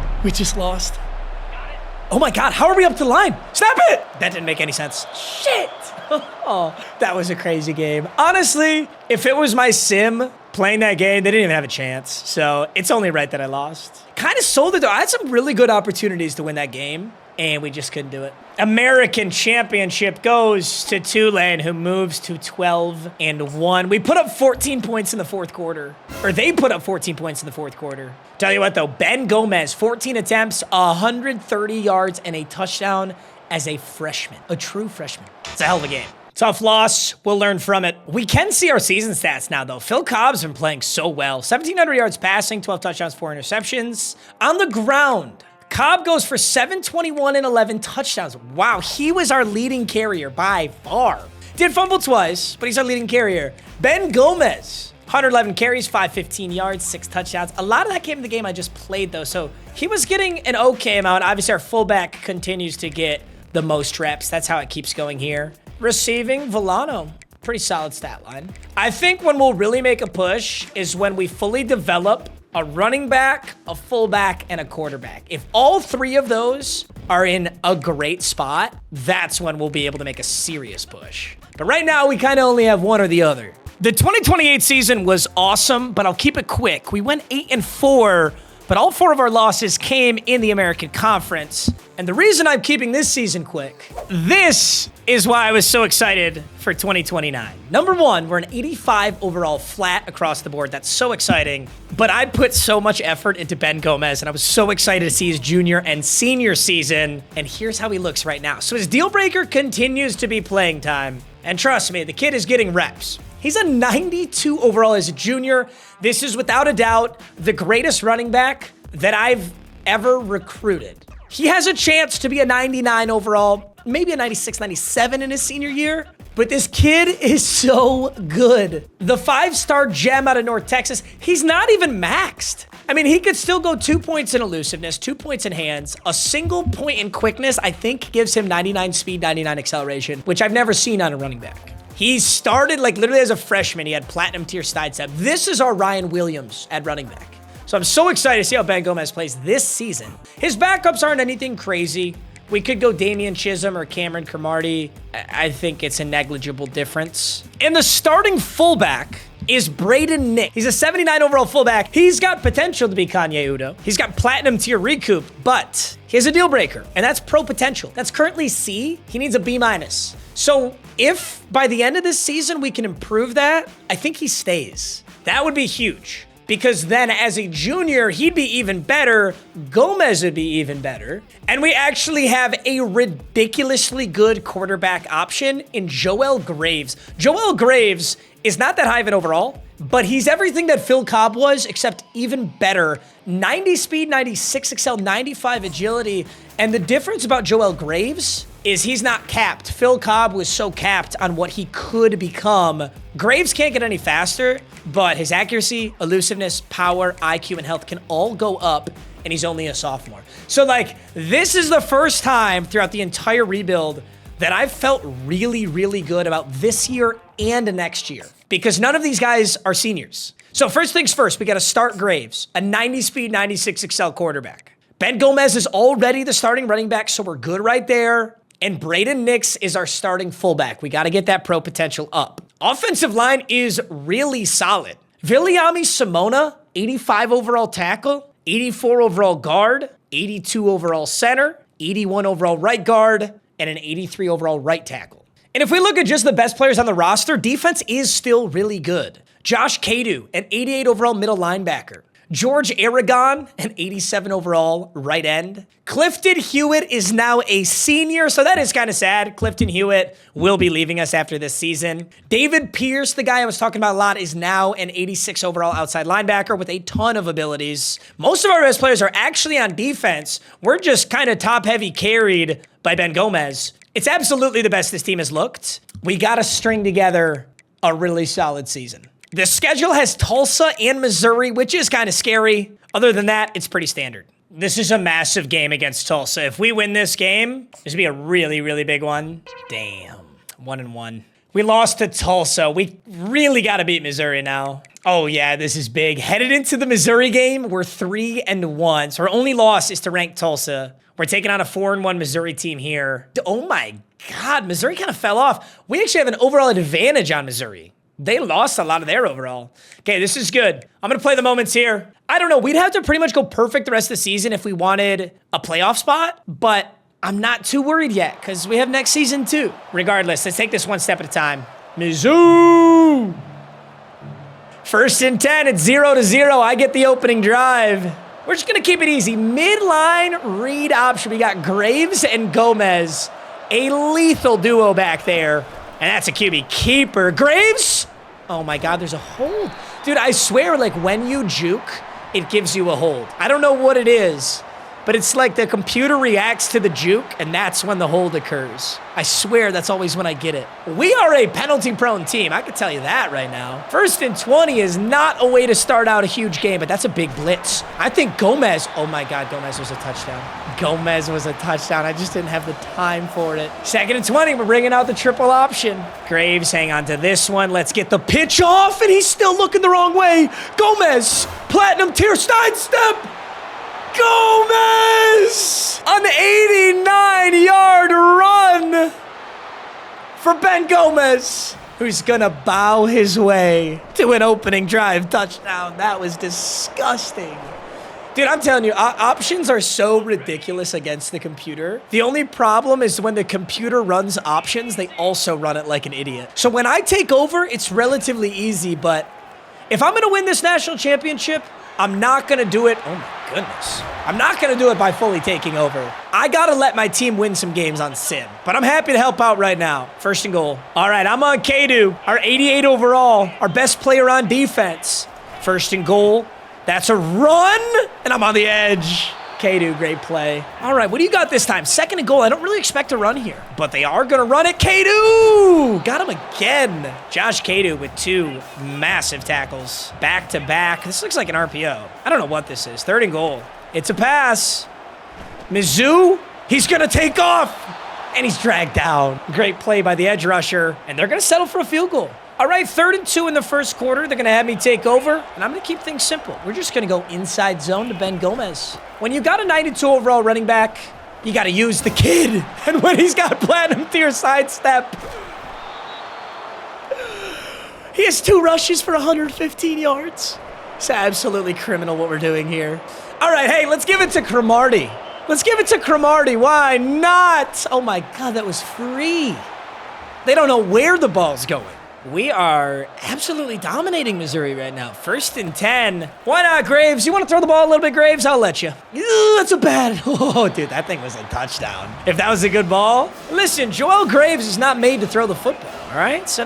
Oh my God, how are we up to the line? Snap it! That didn't make any sense. Shit! Oh, that was a crazy game. Honestly, if it was my sim playing that game, they didn't even have a chance. So it's only right that I lost. Kind of sold it though. I had some really good opportunities to win that game, and we just couldn't do it. American Championship goes to Tulane, who moves to 12 and 1. We put up 14 points in the 4th quarter. Or they put up 14 points in the 4th quarter. Tell you what though, Ben Gomez, 14 attempts, 130 yards, and a touchdown as a freshman. A true freshman. It's a hell of a game. Tough loss. We'll learn from it. We can see our season stats now, though. Phil Cobb's been playing so well. 1,700 yards passing, 12 touchdowns, 4 interceptions. On the ground, Cobb goes for 721 and 11 touchdowns. Wow, he was our leading carrier by far. Did fumble twice, but he's our leading carrier. Ben Gomez, 111 carries, 515 yards, 6 touchdowns. A lot of that came in the game I just played, though, so he was getting an okay amount. Obviously, our fullback continues to get the most reps. That's how it keeps going here. Receiving, Villano. Pretty solid stat line. I think when we'll really make a push is when we fully develop a running back, a fullback, and a quarterback. If all 3 of those are in a great spot, that's when we'll be able to make a serious push. But right now, we kind of only have one or the other. The 2028 season was awesome, but I'll keep it quick. We went 8 and 4, but but all 4 of our losses came in the American Conference. And the reason I'm keeping this season quick, this is why I was so excited for 2029. Number 1, we're an 85 overall flat across the board. That's so exciting. But I put so much effort into Ben Gomez, and I was so excited to see his junior and senior season. And here's how he looks right now. So his deal breaker continues to be playing time. And trust me, the kid is getting reps. He's a 92 overall as a junior. This is without a doubt the greatest running back that I've ever recruited. He has a chance to be a 99 overall, maybe a 96, 97 in his senior year, but this kid is so good. The 5-star gem out of North Texas, he's not even maxed. I mean, he could still go 2 points in elusiveness, 2 points in hands, a single point in quickness, I think gives him 99 speed, 99 acceleration, which I've never seen on a running back. He started like literally as a freshman. He had platinum tier sidestep. This is our Ryan Williams at running back. So I'm so excited to see how Ben Gomez plays this season. His backups aren't anything crazy. We could go Damian Chisholm or Cameron Cromartie. I think it's a negligible difference. And the starting fullback is Braden Nick. He's a 79 overall fullback. He's got potential to be Kanye Udo. He's got platinum tier recoup, but he has a deal breaker, and that's pro potential. That's currently C. He needs a B-. So if by the end of this season we can improve that, I think he stays. That would be huge. Because then as a junior, he'd be even better. Gomez would be even better. And we actually have a ridiculously good quarterback option in Joel Graves. Joel Graves is not that high of an overall, but he's everything that Phil Cobb was, except even better. 90 speed, 96 excel, 95 agility. And the difference about Joel Graves is he's not capped. Phil Cobb was so capped on what he could become. Graves can't get any faster, but his accuracy, elusiveness, power, IQ, and health can all go up, and he's only a sophomore. So, like, this is the first time throughout the entire rebuild that I've felt really, really good about this year and next year, because none of these guys are seniors. So first things first, we got to start Graves, a 90 speed, 96 excel quarterback. Ben Gomez is already the starting running back, so we're good right there. And Braden Nix is our starting fullback. We got to get that pro potential up. Offensive line is really solid. Viliami Simona, 85 overall tackle, 84 overall guard, 82 overall center, 81 overall right guard, and an 83 overall right tackle. And if we look at just the best players on the roster, defense is still really good. Josh Kadu, an 88 overall middle linebacker. George Aragon, an 87 overall right end. Clifton Hewitt is now a senior, so that is kind of sad. Clifton Hewitt will be leaving us after this season. David Pierce, the guy I was talking about a lot, is now an 86 overall outside linebacker with a ton of abilities. Most of our best players are actually on defense. We're just kind of top-heavy carried by Ben Gomez. It's absolutely the best this team has looked. We got to string together a really solid season. The schedule has Tulsa and Missouri, which is kind of scary. Other than that, it's pretty standard. This is a massive game against Tulsa. If we win this game, this would be a really, really big one. Damn, 1-1. We lost to Tulsa. We really got to beat Missouri now. Oh yeah, this is big. Headed into the Missouri game, we're 3-1. So our only loss is to ranked Tulsa. We're taking on a 4-1 Missouri team here. Oh my God, Missouri kind of fell off. We actually have an overall advantage on Missouri. They lost a lot of their overall. Okay, this is good. I'm going to play the moments here. I don't know. We'd have to pretty much go perfect the rest of the season if we wanted a playoff spot, but I'm not too worried yet because we have next season too. Regardless, let's take this one step at a time. Mizzou! 1st and 10, it's 0-0. I get the opening drive. We're just going to keep it easy. Midline read option. We got Graves and Gomez. A lethal duo back there. And that's a QB keeper. Graves! Oh my God, there's a hold. Dude, I swear, like when you juke, it gives you a hold. I don't know what it is, but it's like the computer reacts to the juke and that's when the hold occurs. I swear that's always when I get it. We are a penalty-prone team. I can tell you that right now. 1st and 20 is not a way to start out a huge game, but that's a big blitz. I think Gomez, oh my God, Gomez was a touchdown. Gomez was a touchdown. I just didn't have the time for it. 2nd and 20, we're bringing out the triple option. Graves, hang on to this one. Let's get the pitch off, and he's still looking the wrong way. Gomez, platinum tier sidestep. Gomez! An 89-yard run for Ben Gomez, who's gonna bow his way to an opening drive touchdown. That was disgusting. Dude, I'm telling you, options are so ridiculous against the computer. The only problem is when the computer runs options, they also run it like an idiot. So when I take over, it's relatively easy, but if I'm gonna win this national championship, I'm not gonna do it. Oh my goodness. I'm not gonna do it by fully taking over. I gotta let my team win some games on sim, but I'm happy to help out right now. First and goal. All right, I'm on Kadu, our 88 overall, our best player on defense. First and goal. That's a run, and I'm on the edge. Kadu, great play. All right, what do you got this time? Second and goal. I don't really expect a run here, but they are going to run it. Kadu! Got him again. Josh Kadu with 2 massive tackles. Back to back. This looks like an RPO. I don't know what this is. Third and goal. It's a pass. Mizzou, he's going to take off, and he's dragged down. Great play by the edge rusher, and they're going to settle for a field goal. All right, 3rd and 2 in the first quarter. They're going to have me take over, and I'm going to keep things simple. We're just going to go inside zone to Ben Gomez. When you got a 92 overall running back, you got to use the kid. And when he's got platinum tier sidestep, he has 2 rushes for 115 yards. It's absolutely criminal what we're doing here. All right, hey, let's give it to Cromartie. Let's give it to Cromartie. Why not? Oh, my God, that was free. They don't know where the ball's going. We are absolutely dominating Missouri right now. 1st and 10. Why not, Graves? You want to throw the ball a little bit, Graves? I'll let you. Ooh, that's a bad. Oh, dude, that thing was a touchdown. If that was a good ball. Listen, Joel Graves is not made to throw the football, all right? So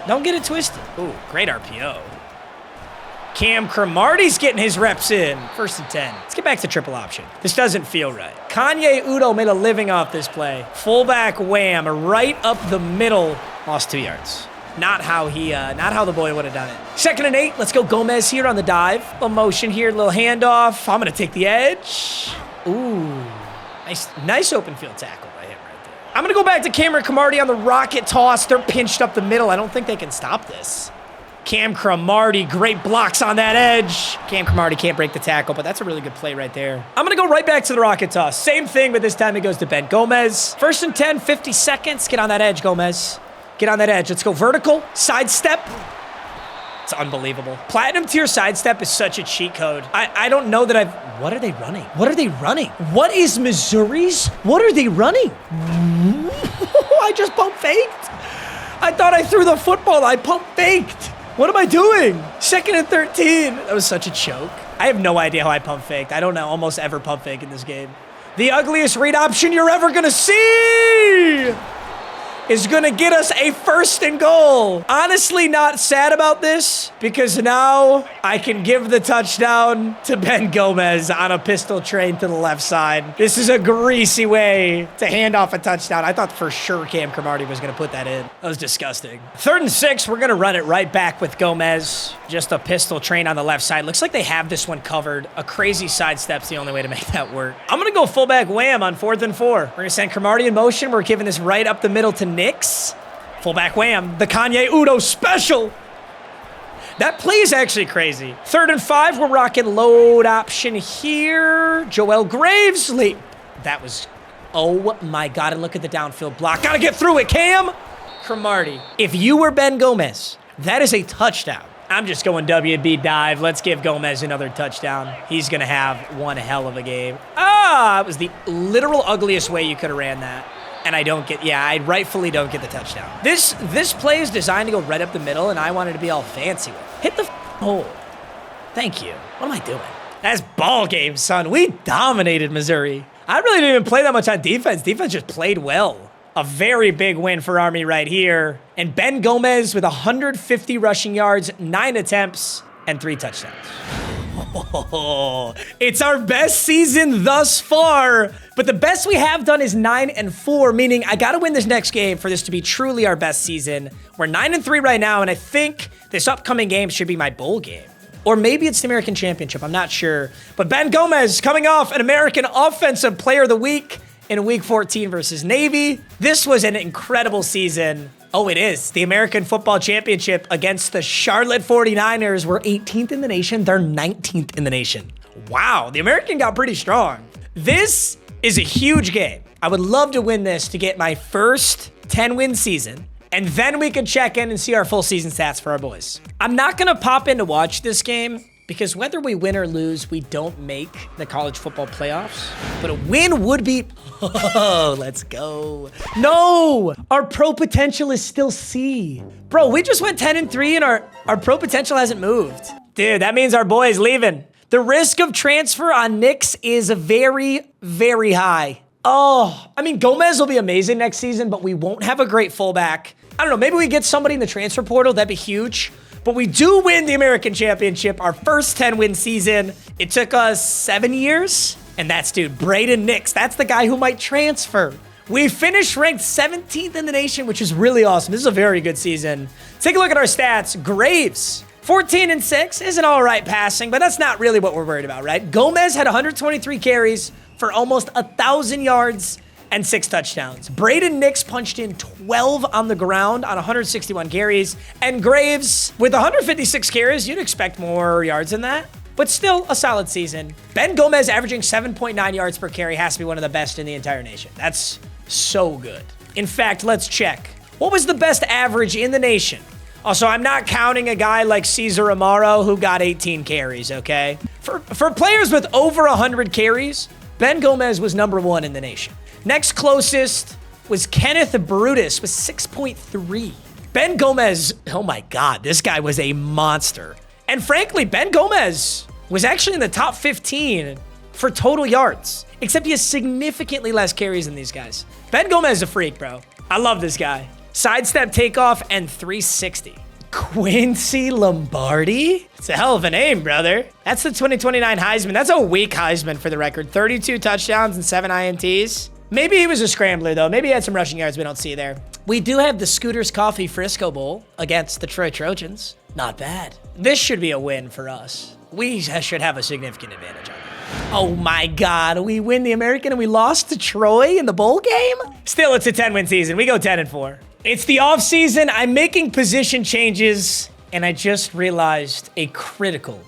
don't get it twisted. Ooh, great RPO. Cam Cromartie's getting his reps in. 1st and 10. Let's get back to triple option. This doesn't feel right. Kanye Udo made a living off this play. Fullback wham, right up the middle. Lost 2 yards. Not how the boy would have done it. 2nd and 8. Let's go Gomez here on the dive. Little motion here, little handoff. I'm going to take the edge. Ooh, nice open field tackle by him right there. I'm going to go back to Cameron Cromartie on the rocket toss. They're pinched up the middle. I don't think they can stop this. Cam Cromartie, great blocks on that edge. Cam Cromartie can't break the tackle, but that's a really good play right there. I'm going to go right back to the rocket toss. Same thing, but this time it goes to Ben Gomez. 1st and 10, 50 seconds. Get on that edge, Gomez. Get on that edge. Let's go vertical. Sidestep. It's unbelievable. Platinum tier sidestep is such a cheat code. I don't know that what are they running? What are they running? What is Missouri's? What are they running? I just pump faked. I thought I threw the football. I pump faked. What am I doing? 2nd and 13. That was such a choke. I have no idea how I pump faked. I don't know almost ever pump fake in this game. The ugliest read option you're ever going to see is going to get us a 1st and goal. Honestly, not sad about this because now I can give the touchdown to Ben Gomez on a pistol train to the left side. This is a greasy way to hand off a touchdown. I thought for sure Cam Cromartie was going to put that in. That was disgusting. 3rd and 6, we're going to run it right back with Gomez. Just a pistol train on the left side. Looks like they have this one covered. A crazy sidestep's the only way to make that work. I'm going to go fullback wham on 4th and 4. We're going to send Cromartie in motion. We're giving this right up the middle to Nix. Fullback wham, the Kanye Udo special. That play is actually crazy. 3rd and 5, we're rocking load option here. Joel Graves late. That was, oh my God, and look at the downfield block. Gotta get through it, Cam. Cromartie, if you were Ben Gomez, that is a touchdown. I'm just going WB dive. Let's give Gomez another touchdown. He's gonna have one hell of a game. Ah, it was the literal ugliest way you could have ran that. And I rightfully don't get the touchdown. This play is designed to go right up the middle, and I wanted to be all fancy with it. Hit the hole. Thank you. What am I doing? That's ball game, son. We dominated Missouri. I really didn't even play that much on defense. Defense just played well. A very big win for Army right here. And Ben Gomez with 150 rushing yards, 9 attempts, and 3 touchdowns. Oh, it's our best season thus far, but the best we have done is 9 and 4, meaning I got to win this next game for this to be truly our best season. We're 9 and 3 right now, and I think this upcoming game should be my bowl game. Or maybe it's the American Championship, I'm not sure. But Ben Gomez coming off an American Offensive Player of the Week in Week 14 versus Navy. This was an incredible season. Oh, it is. The American Football Championship against the Charlotte 49ers. We're 18th in the nation. They're 19th in the nation. Wow, the American got pretty strong. This is a huge game. I would love to win this to get my first 10-win season, and then we can check in and see our full season stats for our boys. I'm not going to pop in to watch this game because whether we win or lose, we don't make the college football playoffs. But a win would be, oh, let's go. No, our pro potential is still C. Bro, we just went 10-3 and our pro potential hasn't moved. Dude, that means our boy's leaving. The risk of transfer on Knicks is very, very high. Oh, I mean, Gomez will be amazing next season, but we won't have a great fullback. I don't know, maybe we get somebody in the transfer portal, that'd be huge. But we do win the American Championship, our first 10-win season. It took us 7 years, and that's, dude, Braden Nix. That's the guy who might transfer. We finished ranked 17th in the nation, which is really awesome. This is a very good season. Take a look at our stats. Graves, 14-6 is an all right passing, but that's not really what we're worried about, right? Gomez had 123 carries for almost 1,000 yards and 6 touchdowns. Braden Nix punched in 12 on the ground on 161 carries. And Graves, with 156 carries, you'd expect more yards than that. But still a solid season. Ben Gomez averaging 7.9 yards per carry has to be one of the best in the entire nation. That's so good. In fact, let's check. What was the best average in the nation? Also, I'm not counting a guy like Cesar Amaro who got 18 carries, okay? For players with over 100 carries, Ben Gomez was #1 in the nation. Next closest was Kenneth Brutus with 6.3. Ben Gomez, oh my God, this guy was a monster. And frankly, Ben Gomez was actually in the top 15 for total yards, except he has significantly less carries than these guys. Ben Gomez is a freak, bro. I love this guy. Sidestep takeoff and 360. Quincy Lombardi? It's a hell of a name, brother. That's the 2029 Heisman. That's a weak Heisman for the record. 32 touchdowns and 7 INTs. Maybe he was a scrambler, though. Maybe he had some rushing yards we don't see there. We do have the Scooters Coffee Frisco Bowl against the Troy Trojans. Not bad. This should be a win for us. We should have a significant advantage on it. Oh my God, we win the American and we lost to Troy in the bowl game? Still, it's a 10-win season. We go 10-4. It's the offseason. I'm making position changes, and I just realized a critical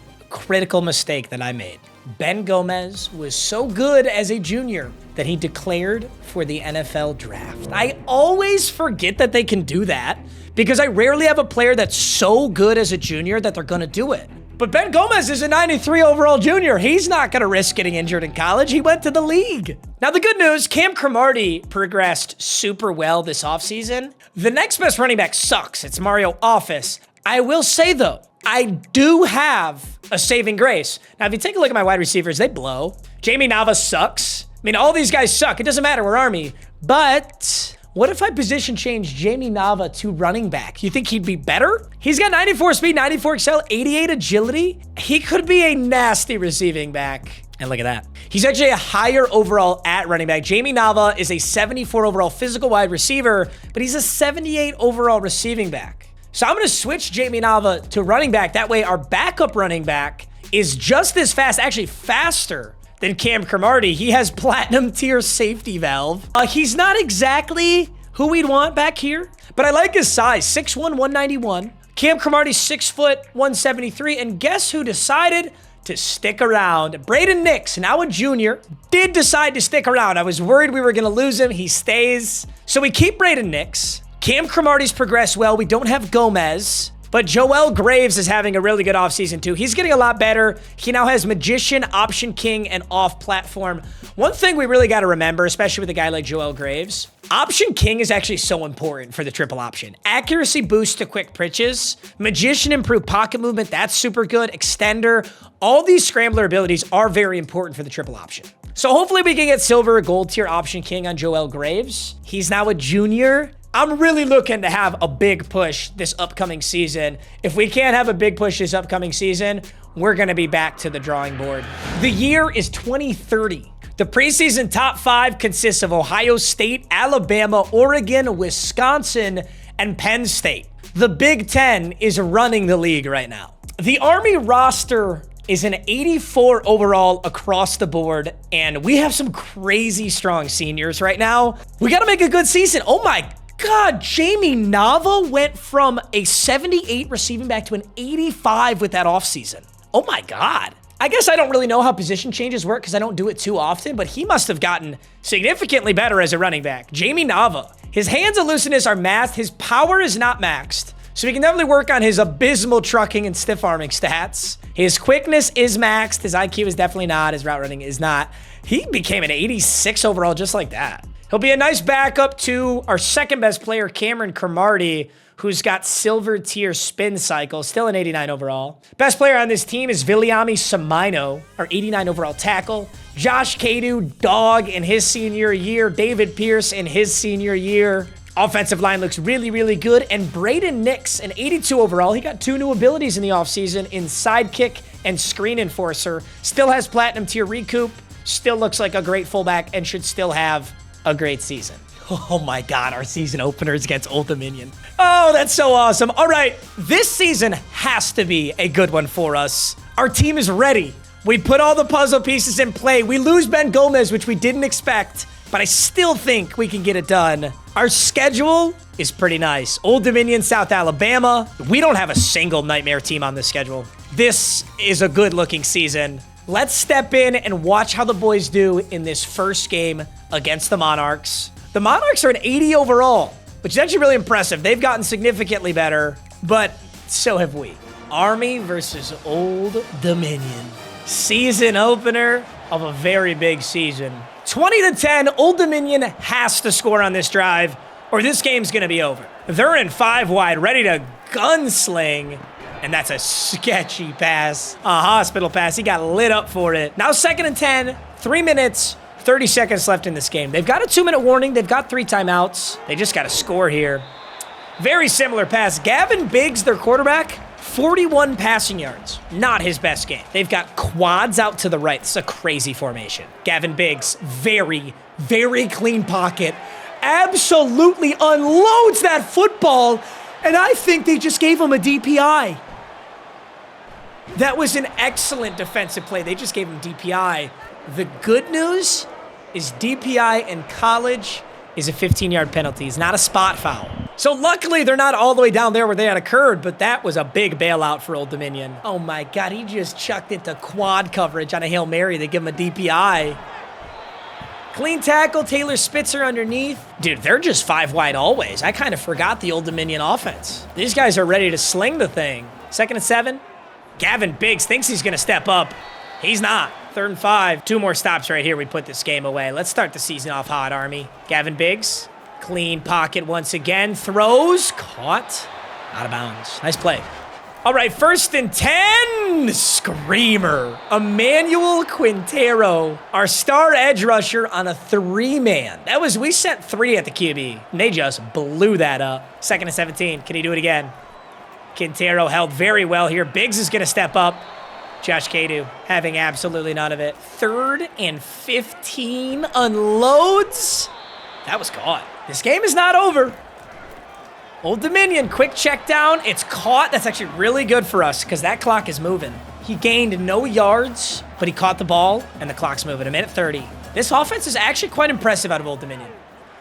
mistake that I made. Ben Gomez was so good as a junior that he declared for the NFL draft. I always forget that they can do that because I rarely have a player that's so good as a junior that they're going to do it. But Ben Gomez is a 93 overall junior. He's not going to risk getting injured in college. He went to the league. Now, the good news, Cam Cromartie progressed super well this offseason. The next best running back sucks. It's Mario Office. I will say, though, I do have a saving grace. Now, if you take a look at my wide receivers, they blow. Jamie Nava sucks. I mean, all these guys suck. It doesn't matter. We're Army. But what if I position change Jamie Nava to running back? You think he'd be better? He's got 94 speed, 94 excel, 88 agility. He could be a nasty receiving back. And look at that. He's actually a higher overall at running back. Jamie Nava is a 74 overall physical wide receiver, but he's a 78 overall receiving back. So I'm going to switch Jamie Nava to running back. That way our backup running back is just as fast, actually faster than Cam Cromartie. He has platinum tier safety valve. He's not exactly who we'd want back here, but I like his size, 6'1", 191. Cam Cromartie, 6 foot, 173. And guess who decided to stick around? Braden Nix, now a junior, did decide to stick around. I was worried we were going to lose him. He stays. So we keep Braden Nix. Cam Cromartie's progressed well. We don't have Gomez, but Joel Graves is having a really good offseason too. He's getting a lot better. He now has Magician, Option King, and Off Platform. One thing we really got to remember, especially with a guy like Joel Graves, Option King is actually so important for the triple option. Accuracy boost to quick pitches. Magician improved pocket movement. That's super good. Extender. All these scrambler abilities are very important for the triple option. So hopefully we can get silver or gold tier Option King on Joel Graves. He's now a junior. I'm really looking to have a big push this upcoming season. If we can't have a big push this upcoming season, we're going to be back to the drawing board. The year is 2030. The preseason top 5 consists of Ohio State, Alabama, Oregon, Wisconsin, and Penn State. The Big Ten is running the league right now. The Army roster is an 84 overall across the board, and we have some crazy strong seniors right now. We got to make a good season. Oh my God, Jamie Nava went from a 78 receiving back to an 85 with that offseason. Oh my God. I guess I don't really know how position changes work because I don't do it too often, but he must have gotten significantly better as a running back. Jamie Nava. His hands and looseness are maxed. His power is not maxed. So we can definitely work on his abysmal trucking and stiff arming stats. His quickness is maxed. His IQ is definitely not. His route running is not. He became an 86 overall just like that. He'll be a nice backup to our second best player, Cameron Cromartie, who's got silver tier spin cycle, still an 89 overall. Best player on this team is Viliami Samaino, our 89 overall tackle. Josh Cadu, dog in his senior year. David Pierce in his senior year. Offensive line looks really, really good. And Braden Nix, an 82 overall. He got 2 new abilities in the offseason in sidekick and screen enforcer. Still has platinum tier recoup. Still looks like a great fullback and should still have a great season. Oh my God, our season opener is against Old Dominion. Oh, that's so awesome. All right, this season has to be a good one for us. Our team is ready. We put all the puzzle pieces in play. We lose Ben Gomez, which we didn't expect, but I still think we can get it done. Our schedule is pretty nice. Old Dominion, South Alabama. We don't have a single nightmare team on this schedule. This is a good-looking season. Let's step in and watch how the boys do in this first game against the Monarchs. The Monarchs are an 80 overall, which is actually really impressive. They've gotten significantly better, but so have we. Army versus Old Dominion. Season opener of a very big season. 20-10, Old Dominion has to score on this drive, or this game's gonna be over. They're in 5 wide, ready to gunsling. And that's a sketchy pass, a hospital pass. He got lit up for it. Now 2nd and 10, 3 minutes, 30 seconds left in this game. They've got a 2-minute warning. They've got 3 timeouts. They just got to score here. Very similar pass. Gavin Biggs, their quarterback, 41 passing yards. Not his best game. They've got quads out to the right. It's a crazy formation. Gavin Biggs, very, very clean pocket. Absolutely unloads that football. And I think they just gave him a DPI. That was an excellent defensive play. They just gave him DPI. The good news is DPI in college is a 15-yard penalty. It's not a spot foul. So luckily, they're not all the way down there where they had occurred, but that was a big bailout for Old Dominion. Oh my God, he just chucked into quad coverage on a Hail Mary. They give him a DPI. Clean tackle, Taylor Spitzer underneath. Dude, they're just 5 wide always. I kind of forgot the Old Dominion offense. These guys are ready to sling the thing. 2nd and 7. Gavin Biggs thinks he's going to step up. He's not. 3rd and 5. 2 more stops right here. We put this game away. Let's start the season off hot, Army. Gavin Biggs, clean pocket once again. Throws, caught, out of bounds. Nice play. All right, 1st and 10. Screamer. Emmanuel Quintero, our star edge rusher on a 3-man. We sent 3 at the QB, and they just blew that up. 2nd and 17. Can he do it again? Quintero held very well here. Biggs is going to step up. Josh Cadu having absolutely none of it. 3rd and 15. Unloads. That was caught. This game is not over. Old Dominion, quick check down. It's caught. That's actually really good for us because that clock is moving. He gained no yards, but he caught the ball, and the clock's moving. 1:30. This offense is actually quite impressive out of Old Dominion.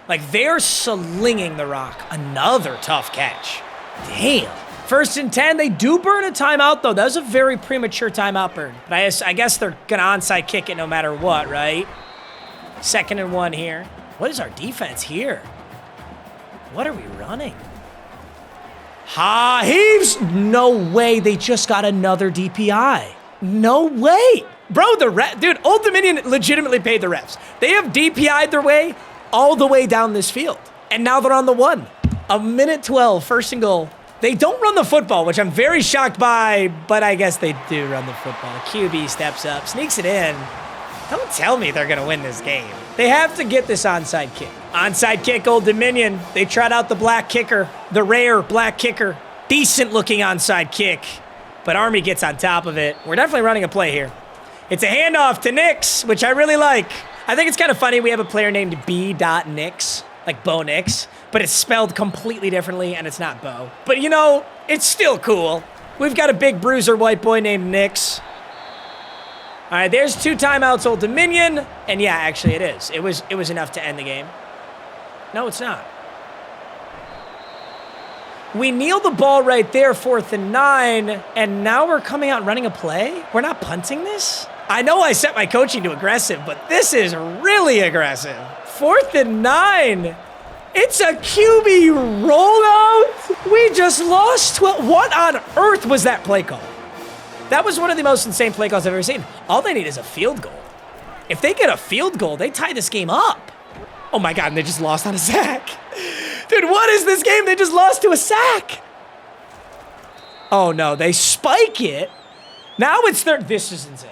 Like, they're slinging the rock. Another tough catch. Damn. 1st and 10. They do burn a timeout, though. That was a very premature timeout burn. But I guess they're going to onside kick it no matter what, right? 2nd and 1 here. What is our defense here? What are we running? Ha heaves. No way. They just got another DPI. No way. Bro, dude, Old Dominion legitimately paid the refs. They have DPI'd their way all the way down this field. And now they're on the 1. 1:12, 1st and goal. They don't run the football, which I'm very shocked by, but I guess they do run the football. QB steps up, sneaks it in. Don't tell me they're going to win this game. They have to get this onside kick. Onside kick, Old Dominion. They tried out the black kicker, the rare black kicker. Decent looking onside kick, but Army gets on top of it. We're definitely running a play here. It's a handoff to Nix, which I really like. I think it's kind of funny we have a player named B.Nix, like Bo Nix, but it's spelled completely differently, and it's not Bo. But, you know, it's still cool. We've got a big bruiser white boy named Nix. All right, there's 2 timeouts, Old Dominion. And, yeah, actually it is. It was enough to end the game. No, it's not. We kneel the ball right there, 4th and 9, and now we're coming out and running a play? We're not punting this? I know I set my coaching to aggressive, but this is really aggressive. 4th and 9. It's a QB rollout. We just lost 12. What on earth was that play call? That was one of the most insane play calls I've ever seen. All they need is a field goal. If they get a field goal, they tie this game up. Oh my God, and they just lost on a sack. Dude, what is this game? They just lost to a sack. Oh no, they spike it. Now it's this is insane.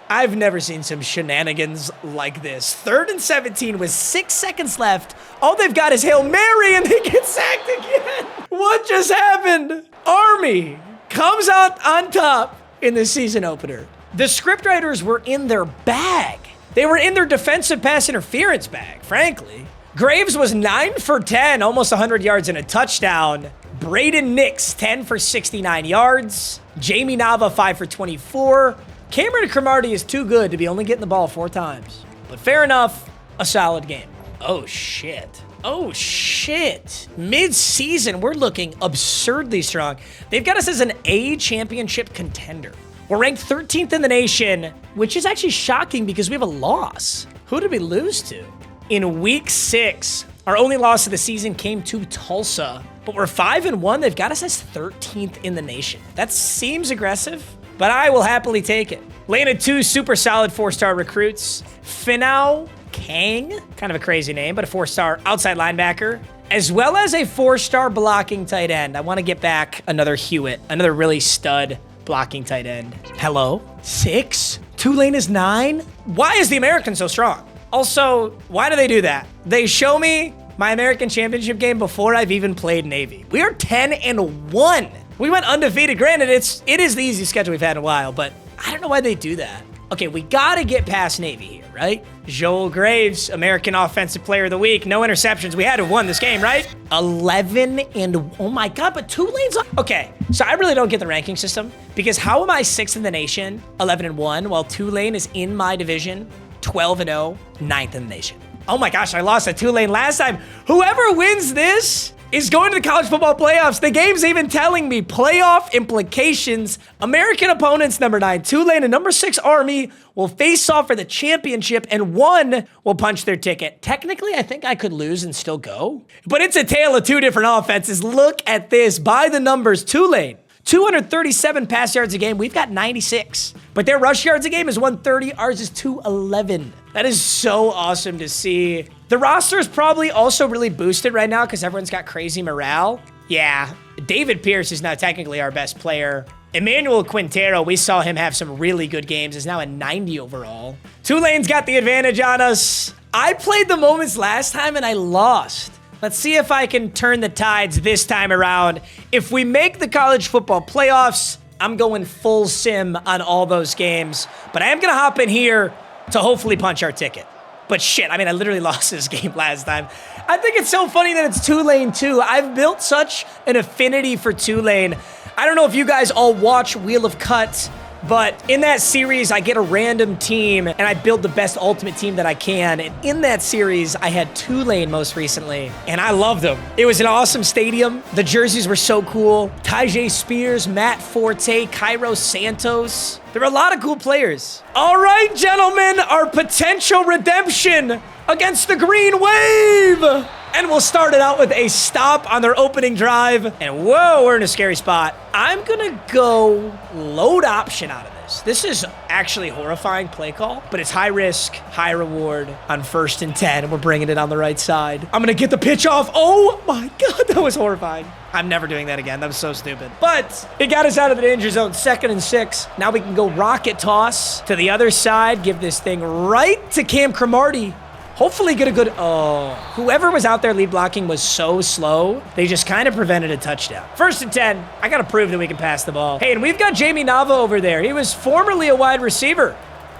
I've never seen some shenanigans like this. 3rd and 17 with 6 seconds left. All they've got is Hail Mary and they get sacked again. What just happened? Army comes out on top in the season opener. The scriptwriters were in their bag. They were in their defensive pass interference bag, frankly. Graves was 9 for 10, almost 100 yards and a touchdown. Braden Nix, 10 for 69 yards. Jamie Nava, 5 for 24. Cameron Cromartie is too good to be only getting the ball 4 times. But fair enough, a solid game. Oh, shit. Oh, shit. Mid-season, we're looking absurdly strong. They've got us as an A championship contender. We're ranked 13th in the nation, which is actually shocking because we have a loss. Who did we lose to? In week 6, our only loss of the season came to Tulsa, but we're 5-1. They've got us as 13th in the nation. That seems aggressive, but I will happily take it. Landed 2 super solid 4-star recruits. Finau Kang, kind of a crazy name, but a 4-star outside linebacker, as well as a 4-star blocking tight end. I want to get back another Hewitt, another really stud blocking tight end. Hello? 6? Tulane is 9? Why is the American so strong? Also, why do they do that? They show me my American Championship game before I've even played Navy. We are 10-1. We went undefeated. Granted, it is the easiest schedule we've had in a while, but I don't know why they do that. Okay, we gotta get past Navy here, right? Joel Graves, American Offensive Player of the Week. No interceptions. We had to have won this game, right? 11 and oh my God, but Tulane's on. Okay, so I really don't get the ranking system because how am I 6th in the nation, 11-1, while Tulane is in my division, 12-0, 9th in the nation? Oh my gosh, I lost to Tulane last time. Whoever wins this is going to the college football playoffs. The game's even telling me playoff implications. American opponents, number 9 Tulane and number 6 Army, will face off for the championship, and one will punch their ticket. Technically, I think I could lose and still go, but it's a tale of 2 different offenses. Look at this. By the numbers, Tulane, 237 pass yards a game. We've got 96. But their rush yards a game is 130. Ours is 211. That is so awesome to see. The roster is probably also really boosted right now because everyone's got crazy morale. Yeah, David Pierce is now technically our best player. Emmanuel Quintero, we saw him have some really good games, is now a 90 overall. Tulane's got the advantage on us. I played the moments last time and I lost. Let's see if I can turn the tides this time around. If we make the college football playoffs, I'm going full sim on all those games. But I am going to hop in here to hopefully punch our ticket. But shit, I mean, I literally lost this game last time. I think it's so funny that it's Tulane too. I've built such an affinity for Tulane. I don't know if you guys all watch Wheel of Cut, but in that series, I get a random team and I build the best ultimate team that I can. And in that series, I had Tulane most recently, and I loved them. It was an awesome stadium. The jerseys were so cool. Tyjae Spears, Matt Forte, Cairo Santos. There were a lot of cool players. All right, gentlemen, our potential redemption against the Green Wave. And we'll start it out with a stop on their opening drive. And whoa, we're in a scary spot. I'm gonna go load option out of this. This is actually a horrifying play call, but it's high risk, high reward on 1st and 10, and we're bringing it on the right side. I'm gonna get the pitch off. Oh my God, that was horrifying. I'm never doing that again. That was so stupid. But it got us out of the danger zone, 2nd and 6. Now we can go rocket toss to the other side, give this thing right to Cam Cromartie. Hopefully get a good, whoever was out there lead blocking was so slow, they just kind of prevented a touchdown. 1st and 10, I got to prove that we can pass the ball. Hey, and we've got Jamie Nava over there. He was formerly a wide receiver,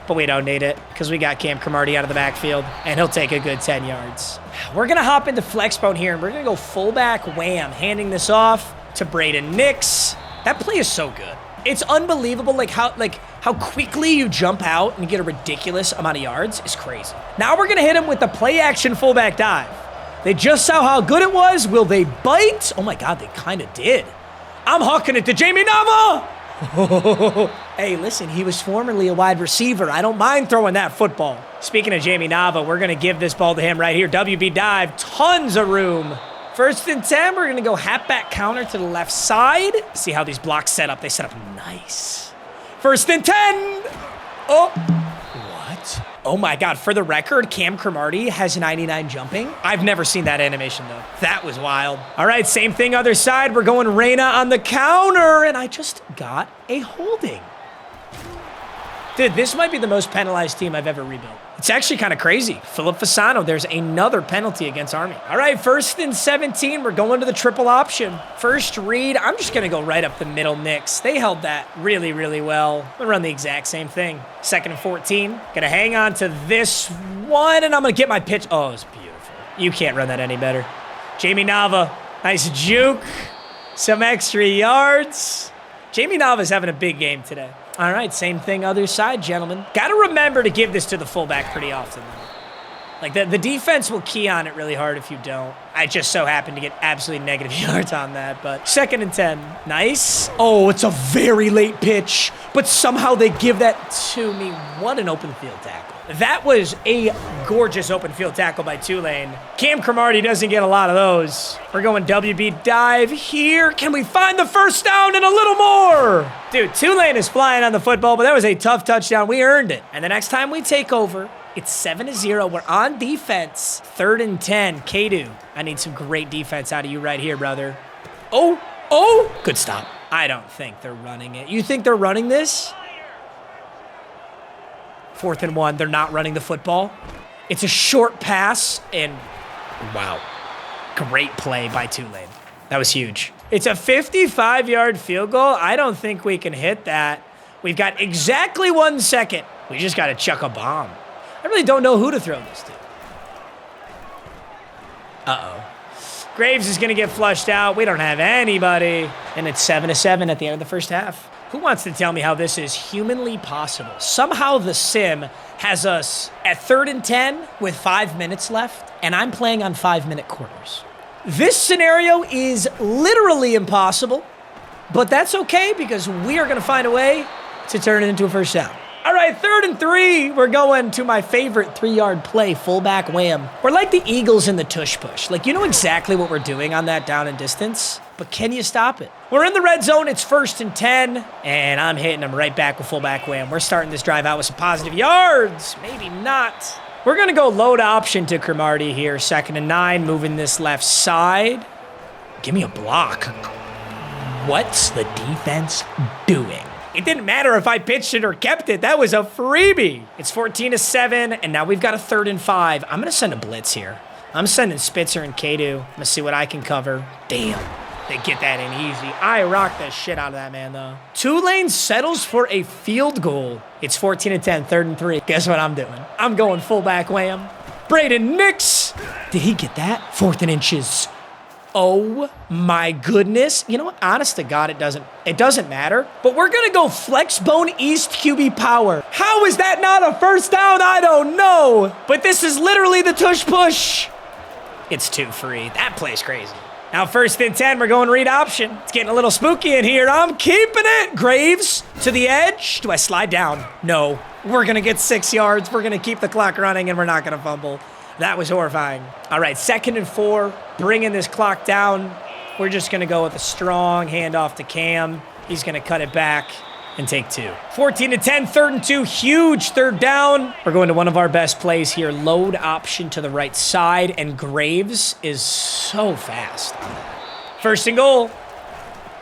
but we don't need it because we got Cam Cromartie out of the backfield, and he'll take a good 10 yards. We're going to hop into flex mode here, and we're going to go fullback wham, handing this off to Braden Nix. That play is so good. It's unbelievable how quickly you jump out and get a ridiculous amount of yards is crazy. Now we're going to hit him with the play action fullback dive. They just saw how good it was. Will they bite? Oh my God, they kind of did. I'm hucking it to Jamie Nava. Hey, listen, he was formerly a wide receiver. I don't mind throwing that football. Speaking of Jamie Nava, we're going to give this ball to him right here. WB dive, tons of room First and 10, we're going to go halfback counter to the left side. See how these blocks set up. They set up nice. First and 10. Oh, what? Oh my God, for the record, Cam Cromartie has 99 jumping. I've never seen that animation though. That was wild. All right, same thing other side. We're going Reyna on the counter, and I just got a holding. Dude, this might be the most penalized team I've ever rebuilt. It's actually kind of crazy. Philip Fasano, there's another penalty against Army. All right, first and 17, we're going to the triple option. First read, I'm just gonna go right up the middle Knicks. They held that really, really well. I'm gonna run the exact same thing. Second and 14, gonna hang on to this one, and I'm gonna get my pitch. Oh, it's beautiful. You can't run that any better. Jamie Nava, nice juke. Some extra yards. Jamie Nava's having a big game today. All right, same thing other side, gentlemen. Got to remember to give this to the fullback pretty often, though. Like, the defense will key on it really hard if you don't. I just so happened to get absolutely negative yards on that, but second and 10. Nice. Oh, it's a very late pitch, but somehow they give that to me. What an open field tackle. That was a gorgeous open field tackle by Tulane. Cam Cromartie doesn't get a lot of those. We're going WB dive here. Can we find the first down and a little more? Dude, Tulane is flying on the football, but that was a tough touchdown. We earned it. And the next time we take over, it's 7-0. We're on defense. Third and 10. Kadu, I need some great defense out of you right here, brother. Oh, good stop. I don't think they're running it. You think they're running this? Fourth and 1, they're not running the football. It's a short pass, and wow, great play by Tulane. That was huge. It's a 55-yard field goal. I don't think we can hit that. We've got exactly 1 second. We just got to chuck a bomb. I really don't know who to throw this to. Uh-oh. Graves is going to get flushed out. We don't have anybody. And it's 7-7 at the end of the first half. Who wants to tell me how this is humanly possible? Somehow the sim has us at 3rd and 10 with 5 minutes left, and I'm playing on 5-minute quarters. This scenario is literally impossible, but that's okay because we are going to find a way to turn it into a first down. All right, 3rd and 3. We're going to my favorite 3-yard play, fullback wham. We're like the Eagles in the tush push. Like, you know exactly what we're doing on that down and distance, but can you stop it? We're in the red zone. It's 1st and 10, and I'm hitting them right back with fullback wham. We're starting this drive out with some positive yards. Maybe not. We're going to go load option to Cromartie here. 2nd and 9, moving this left side. Give me a block. What's the defense doing? It didn't matter if I pitched it or kept it. That was a freebie. It's 14-7, and now we've got a 3rd and 5. I'm going to send a blitz here. I'm sending Spitzer and Kadu. I'm going to see what I can cover. Damn. They get that in easy. I rocked the shit out of that man, though. Tulane settles for a field goal. It's 14-10, 3rd and 3. Guess what I'm doing? I'm going fullback wham. Braden Nix. Did he get that? 4th and inches. Oh my goodness. You know what? Honest to God, it doesn't matter. But we're going to go Flexbone East QB power. How is that not a first down? I don't know. But this is literally the tush push. It's too free. That play's crazy. Now 1st and 10, we're going read option. It's getting a little spooky in here. I'm keeping it. Graves to the edge. Do I slide down? No. We're going to get 6 yards. We're going to keep the clock running, and we're not going to fumble. That was horrifying. All right, 2nd and 4, bringing this clock down. We're just going to go with a strong handoff to Cam. He's going to cut it back and take 2. 14-10, 3rd and 2, huge 3rd down. We're going to one of our best plays here, load option to the right side, and Graves is so fast on that. 1st and goal.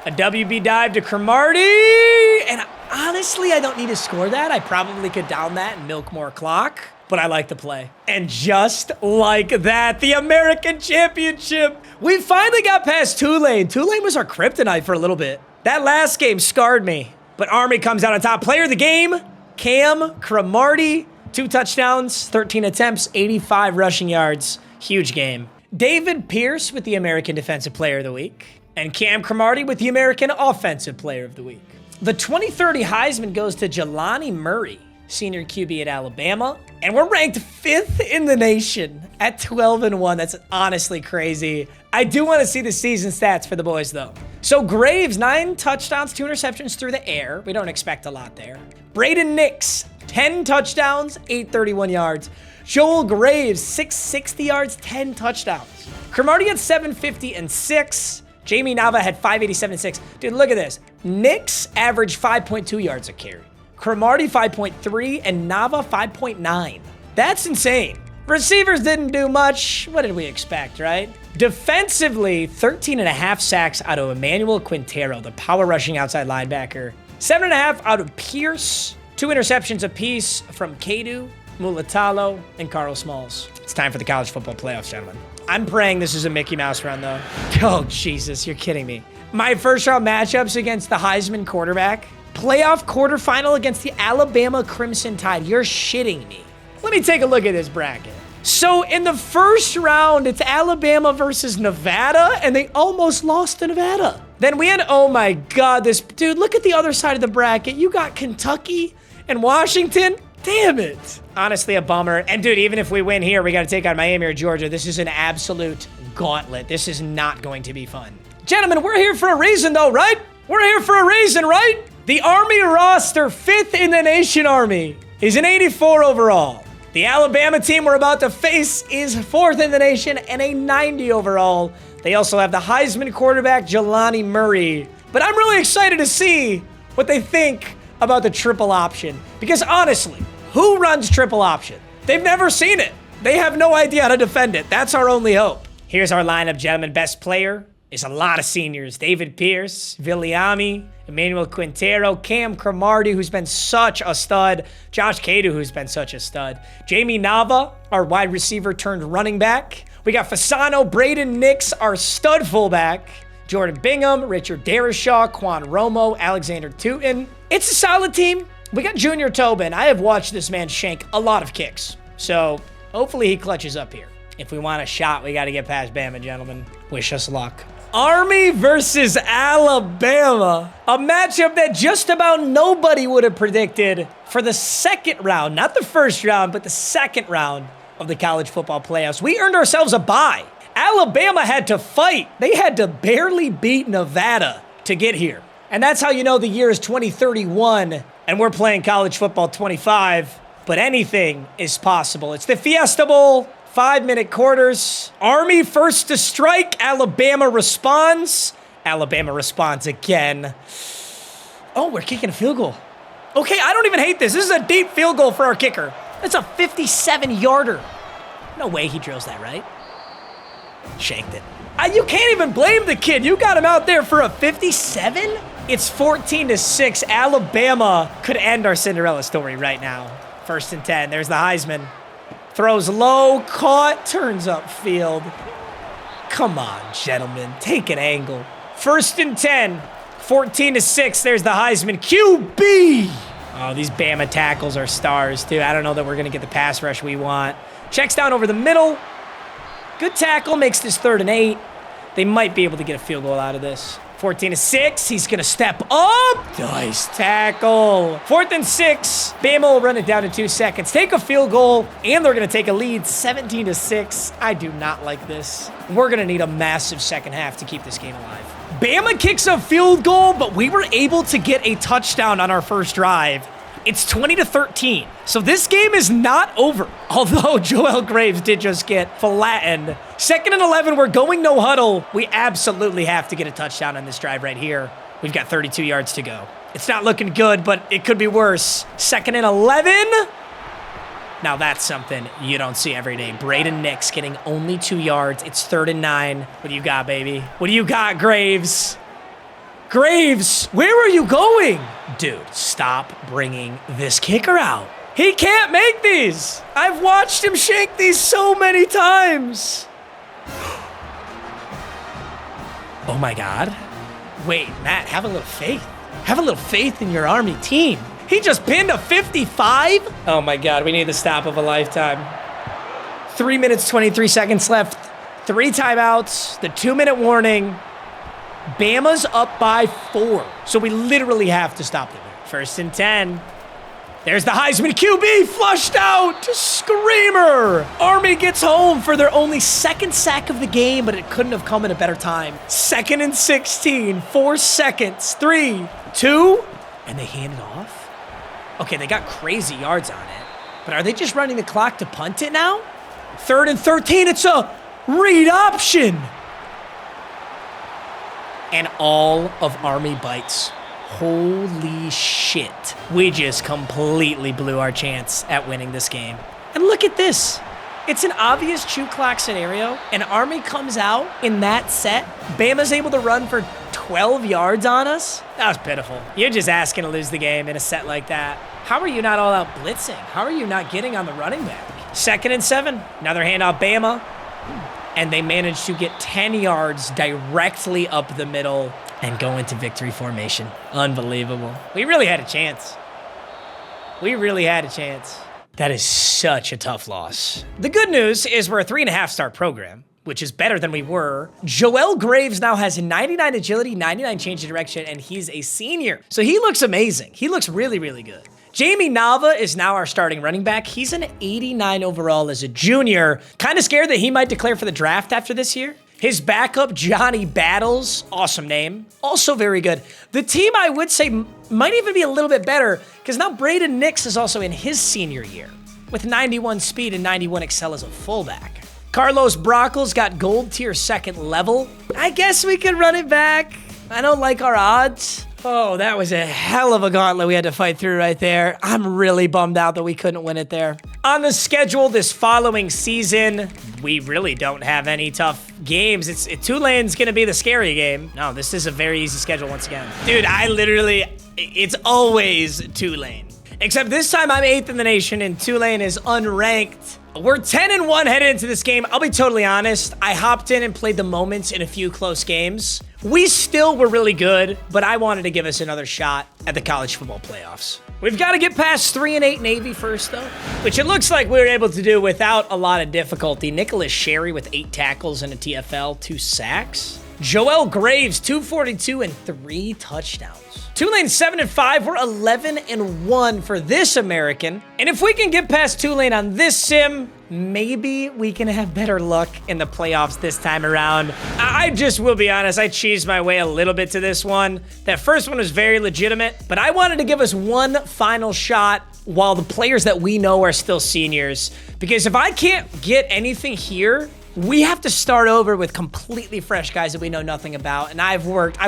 A WB dive to Cromartie, and honestly, I don't need to score that. I probably could down that and milk more clock. But I like the play. And just like that, the American Championship. We finally got past Tulane. Tulane was our kryptonite for a little bit. That last game scarred me. But Army comes out on top. Player of the game, Cam Cromartie. 2 touchdowns, 13 attempts, 85 rushing yards. Huge game. David Pierce with the American Defensive Player of the Week. And Cam Cromartie with the American Offensive Player of the Week. The 2030 Heisman goes to Jelani Murray, senior QB at Alabama. And we're ranked 5th in the nation at 12-1. That's honestly crazy. I do want to see the season stats for the boys, though. So Graves, 9 touchdowns, 2 interceptions through the air. We don't expect a lot there. Braden Nix, 10 touchdowns, 831 yards. Joel Graves, 660 yards, 10 touchdowns. Cromartie had 750 and 6. Jamie Nava had 587 and 6. Dude, look at this. Knicks averaged 5.2 yards a carry. Cromartie 5.3 and Nava 5.9. That's insane. Receivers didn't do much. What did we expect, right? Defensively, 13 and a half sacks out of Emmanuel Quintero, the power rushing outside linebacker. 7.5 out of Pierce. 2 interceptions apiece from Kadu, Mulatalo, and Carl Smalls. It's time for the college football playoffs, gentlemen. I'm praying this is a Mickey Mouse run, though. Oh, Jesus, you're kidding me. My first round matchups against the Heisman quarterback. Playoff quarterfinal against the Alabama Crimson Tide. You're shitting me. Let me take a look at this bracket. So in the first round, it's Alabama versus Nevada, and they almost lost to Nevada. Then we had, oh my God, this dude, look at the other side of the bracket. You got Kentucky and Washington. Damn it. Honestly, a bummer. And dude, even if we win here, we got to take on Miami or Georgia. This is an absolute gauntlet. This is not going to be fun. Gentlemen, we're here for a reason though, right? We're here for a reason, right? The Army roster, 5th in the nation Army, is an 84 overall. The Alabama team we're about to face is 4th in the nation and a 90 overall. They also have the Heisman quarterback, Jelani Murray. But I'm really excited to see what they think about the triple option. Because honestly, who runs triple option? They've never seen it. They have no idea how to defend it. That's our only hope. Here's our lineup, gentlemen. Best player is a lot of seniors. David Pierce, Viliami, Emmanuel Quintero, Cam Cromartie, who's been such a stud, Josh Kadu, who's been such a stud, Jamie Nava, our wide receiver turned running back. We got Fasano, Braden Nix, our stud fullback, Jordan Bingham, Richard Darashaw, Quan Romo, Alexander Tootin. It's a solid team. We got Junior Tobin. I have watched this man shank a lot of kicks, so hopefully he clutches up here. If we want a shot, we got to get past Bama, gentlemen. Wish us luck. Army versus Alabama. A matchup that just about nobody would have predicted for the second round. Not the first round, but the second round of the college football playoffs. We earned ourselves a bye. Alabama had to fight. They had to barely beat Nevada to get here. And that's how you know the year is 2031 and we're playing college football 25. But anything is possible. It's the Fiesta Bowl. 5-minute quarters. Army first to strike. Alabama responds. Alabama responds again. Oh, we're kicking a field goal. Okay, I don't even hate this. This is a deep field goal for our kicker. That's a 57-yarder. No way he drills that, right? Shanked it. You can't even blame the kid. You got him out there for a 57? It's 14-6. Alabama could end our Cinderella story right now. 1st and 10. There's the Heisman. Throws low, caught, turns upfield. Come on, gentlemen. Take an angle. 1st and 10. 14-6. There's the Heisman. QB. Oh, these Bama tackles are stars, too. I don't know that we're going to get the pass rush we want. Checks down over the middle. Good tackle. Makes this 3rd and 8. They might be able to get a field goal out of this. 14-6. He's going to step up. Nice tackle. 4th and 6. Bama will run it down in 2 seconds. Take a field goal, and they're going to take a lead 17-6. I do not like this. We're going to need a massive second half to keep this game alive. Bama kicks a field goal, but we were able to get a touchdown on our first drive. It's 20-13. So this game is not over. Although Joel Graves did just get flattened. 2nd and 11, we're going no huddle. We absolutely have to get a touchdown on this drive right here. We've got 32 yards to go. It's not looking good, but it could be worse. 2nd and 11. Now that's something you don't see every day. Braden Nix getting only 2 yards. It's 3rd and 9. What do you got, baby? What do you got, Graves? Graves, where are you going? Dude, stop bringing this kicker out. He can't make these. I've watched him shank these so many times. Oh my God. Wait, Matt, have a little faith. Have a little faith in your Army team. He just pinned a 55? Oh my God, we need the stop of a lifetime. 3 minutes, 23 seconds left. 3 timeouts, the 2-minute warning. Bama's up by 4. So we literally have to stop them. 1st and 10. There's the Heisman QB flushed out. Screamer. Army gets home for their only 2nd sack of the game, but it couldn't have come at a better time. 2nd and 16. 4 seconds. 3, 2, and they hand it off. Okay, they got crazy yards on it, but are they just running the clock to punt it now? 3rd and 13. It's a Read option. And all of Army bites. Holy shit. We just completely blew our chance at winning this game. And look at this. It's an obvious chew clock scenario, and Army comes out in that set. Bama's able to run for 12 yards on us. That was pitiful. You're just asking to lose the game in a set like that. How are you not all out blitzing? How are you not getting on the running back? 2nd and 7, another handoff Bama. And they managed to get 10 yards directly up the middle and go into victory formation. Unbelievable. We really had a chance. We really had a chance. That is such a tough loss. The good news is we're a 3.5-star program, which is better than we were. Joel Graves now has 99 agility, 99 change of direction, and he's a senior. So he looks amazing. He looks really, really good. Jamie Nava is now our starting running back. He's an 89 overall as a junior. Kind of scared that he might declare for the draft after this year. His backup, Johnny Battles, awesome name, also very good. The team, I would say, might even be a little bit better because now Braden Nix is also in his senior year with 91 speed and 91 excel as a fullback. Carlos Brockles got gold tier 2nd level. I guess we could run it back. I don't like our odds. Oh, that was a hell of a gauntlet we had to fight through right there. I'm really bummed out that we couldn't win it there. On the schedule this following season, we really don't have any tough games. Tulane's gonna be the scary game. No, this is a very easy schedule once again. Dude, it's always Tulane. Except this time I'm 8th in the nation and Tulane is unranked. We're 10-1 headed into this game. I'll be totally honest. I hopped in and played the moments in a few close games. We still were really good, but I wanted to give us another shot at the college football playoffs. We've got to get past 3-8 Navy first, though, which it looks like we were able to do without a lot of difficulty. Nicholas Sherry with 8 tackles and a TFL, 2 sacks. Joel Graves, 242 and 3 touchdowns. Tulane 7-5, we're 11-1 for this American. And if we can get past Tulane on this sim, maybe we can have better luck in the playoffs this time around. I just will be honest, I cheesed my way a little bit to this one. That first one was very legitimate, but I wanted to give us one final shot while the players that we know are still seniors. Because if I can't get anything here, we have to start over with completely fresh guys that we know nothing about. And I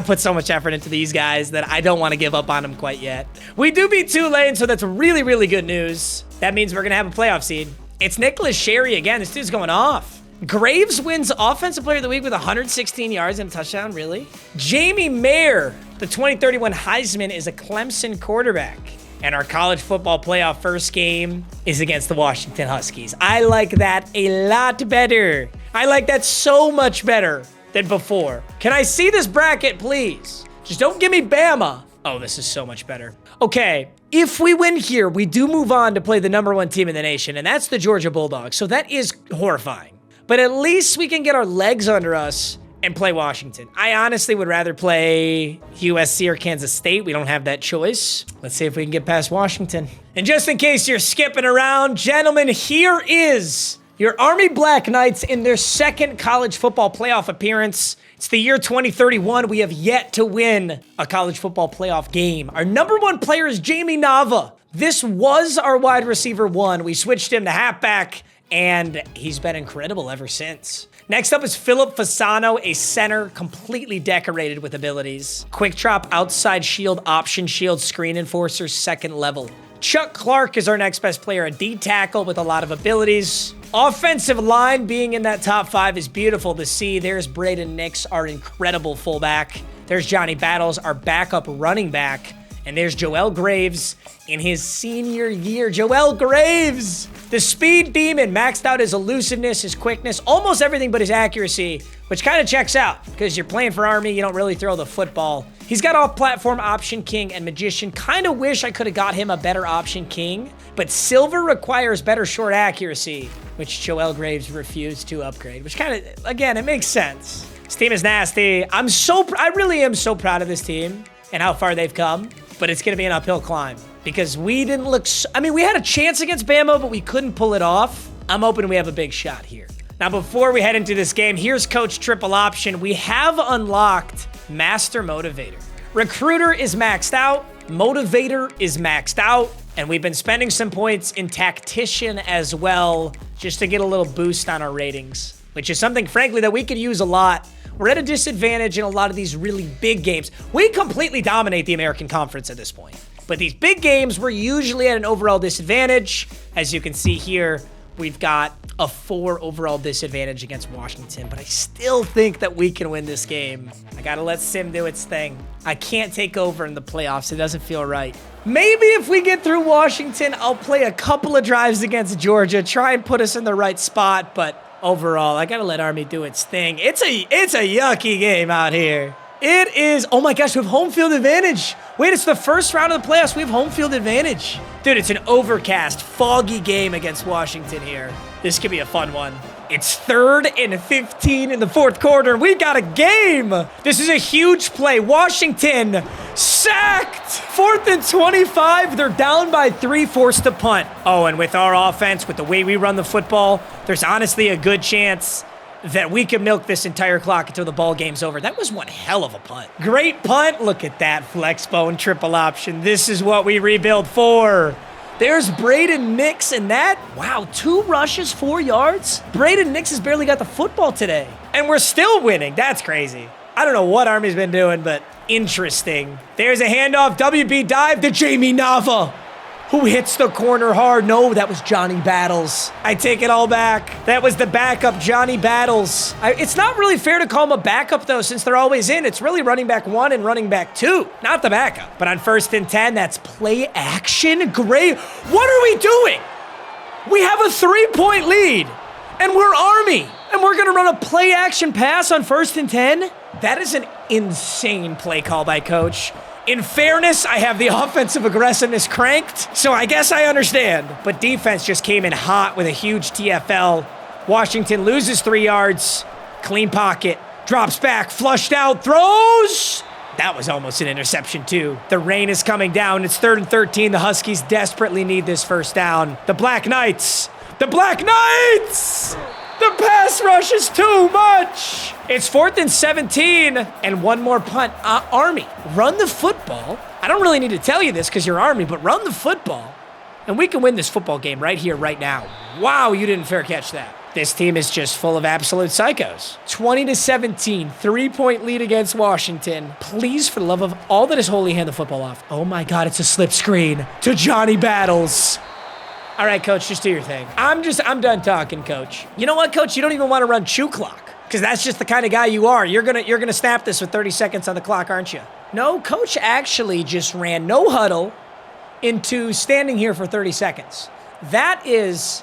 put so much effort into these guys that I don't want to give up on them quite yet. We do beat Tulane, so that's really, really good news. That means we're going to have a playoff seed. It's Nicholas Sherry again. This dude's going off. Graves wins Offensive Player of the Week with 116 yards and a touchdown, really? Jamie Mayer, the 2031 Heisman, is a Clemson quarterback. And our college football playoff first game is against the Washington Huskies. I like that a lot better. I like that so much better than before. Can I see this bracket, please? Just don't give me Bama. Oh, this is so much better. Okay, if we win here, we do move on to play the #1 team in the nation, and that's the Georgia Bulldogs. So that is horrifying. But at least we can get our legs under us and play Washington. I honestly would rather play USC or Kansas State. We don't have that choice. Let's see if we can get past Washington. And just in case you're skipping around, gentlemen, here is your Army Black Knights in their 2nd college football playoff appearance. It's the year 2031. We have yet to win a college football playoff game. Our #1 player is Jamie Nava. This was our wide receiver 1. We switched him to halfback, and he's been incredible ever since. Next up is Philip Fasano, a center completely decorated with abilities. Quick drop, outside shield, option shield, screen enforcer, 2nd level. Chuck Clark is our next best player, a D tackle with a lot of abilities. Offensive line being in that top 5 is beautiful to see. There's Braden Nix, our incredible fullback. There's Johnny Battles, our backup running back. And there's Joel Graves in his senior year. Joel Graves! The speed demon maxed out his elusiveness, his quickness, almost everything but his accuracy, which kind of checks out because you're playing for Army, you don't really throw the football. He's got off-platform option king and magician. Kind of wish I could have got him a better option king, but silver requires better short accuracy, which Joel Graves refused to upgrade, which kind of, again, it makes sense. This team is nasty. I really am so proud of this team and how far they've come. But it's going to be an uphill climb because we didn't look... we had a chance against Bama, but we couldn't pull it off. I'm hoping we have a big shot here. Now, before we head into this game, here's Coach Triple Option. We have unlocked Master Motivator. Recruiter is maxed out. Motivator is maxed out. And we've been spending some points in Tactician as well, just to get a little boost on our ratings. which is something, frankly, that we could use a lot. We're at a disadvantage in a lot of these really big games. We completely dominate the American Conference at this point. But these big games, we're usually at an overall disadvantage. As you can see here, we've got a 4 overall disadvantage against Washington, but I still think that we can win this game. I gotta let Sim do its thing. I can't take over in the playoffs. It doesn't feel right. Maybe if we get through Washington, I'll play a couple of drives against Georgia, try and put us in the right spot, but overall, I gotta let Army do its thing. It's a yucky game out here. It is. Oh my gosh, we have home field advantage. Wait, it's the first round of the playoffs. We have home field advantage. Dude, it's an overcast, foggy game against Washington here. This could be a fun one. It's 3rd and 15 in the 4th quarter. We got a game. This is a huge play. Washington sacked. 4th and 25. They're down by 3, forced to punt. Oh, and with our offense, with the way we run the football, there's honestly a good chance that we can milk this entire clock until the ball game's over. That was one hell of a punt. Great punt. Look at that flex bone triple option. This is what we rebuild for. There's Braden Nix and that. Wow, 2 rushes, 4 yards. Braden Nix has barely got the football today. And we're still winning. That's crazy. I don't know what Army's been doing, but interesting. There's a handoff, WB dive to Jamie Nava, who hits the corner hard. No, that was Johnny Battles. I take it all back. That was the backup, Johnny Battles. It's not really fair to call him a backup, though, since they're always in. It's really running back 1 and running back 2, not the backup. But on 1st and 10, that's play action. Great. What are we doing? We have a 3-point lead, and we're Army, and we're going to run a play action pass on 1st and 10? That is an insane play call by Coach. In fairness, I have the offensive aggressiveness cranked, so I guess I understand. But defense just came in hot with a huge TFL. Washington loses 3 yards. Clean pocket. Drops back. Flushed out. Throws. That was almost an interception, too. The rain is coming down. It's 3rd and 13. The Huskies desperately need this first down. The Black Knights. The Black Knights! The pass rush is too much. It's 4th and 17 and 1 more punt. Army, run the football. I don't really need to tell you this because you're Army, but run the football and we can win this football game right here, right now. Wow, you didn't fair catch that. This team is just full of absolute psychos. 20-17, 3-point lead against Washington. Please, for the love of all that is holy, hand the football off. Oh my God, it's a slip screen to Johnny Battles. All right, Coach, just do your thing. I'm done talking, Coach. You know what, Coach? You don't even want to run chew clock because that's just the kind of guy you are. You're gonna snap this with 30 seconds on the clock, aren't you? No, Coach actually just ran no huddle into standing here for 30 seconds. That is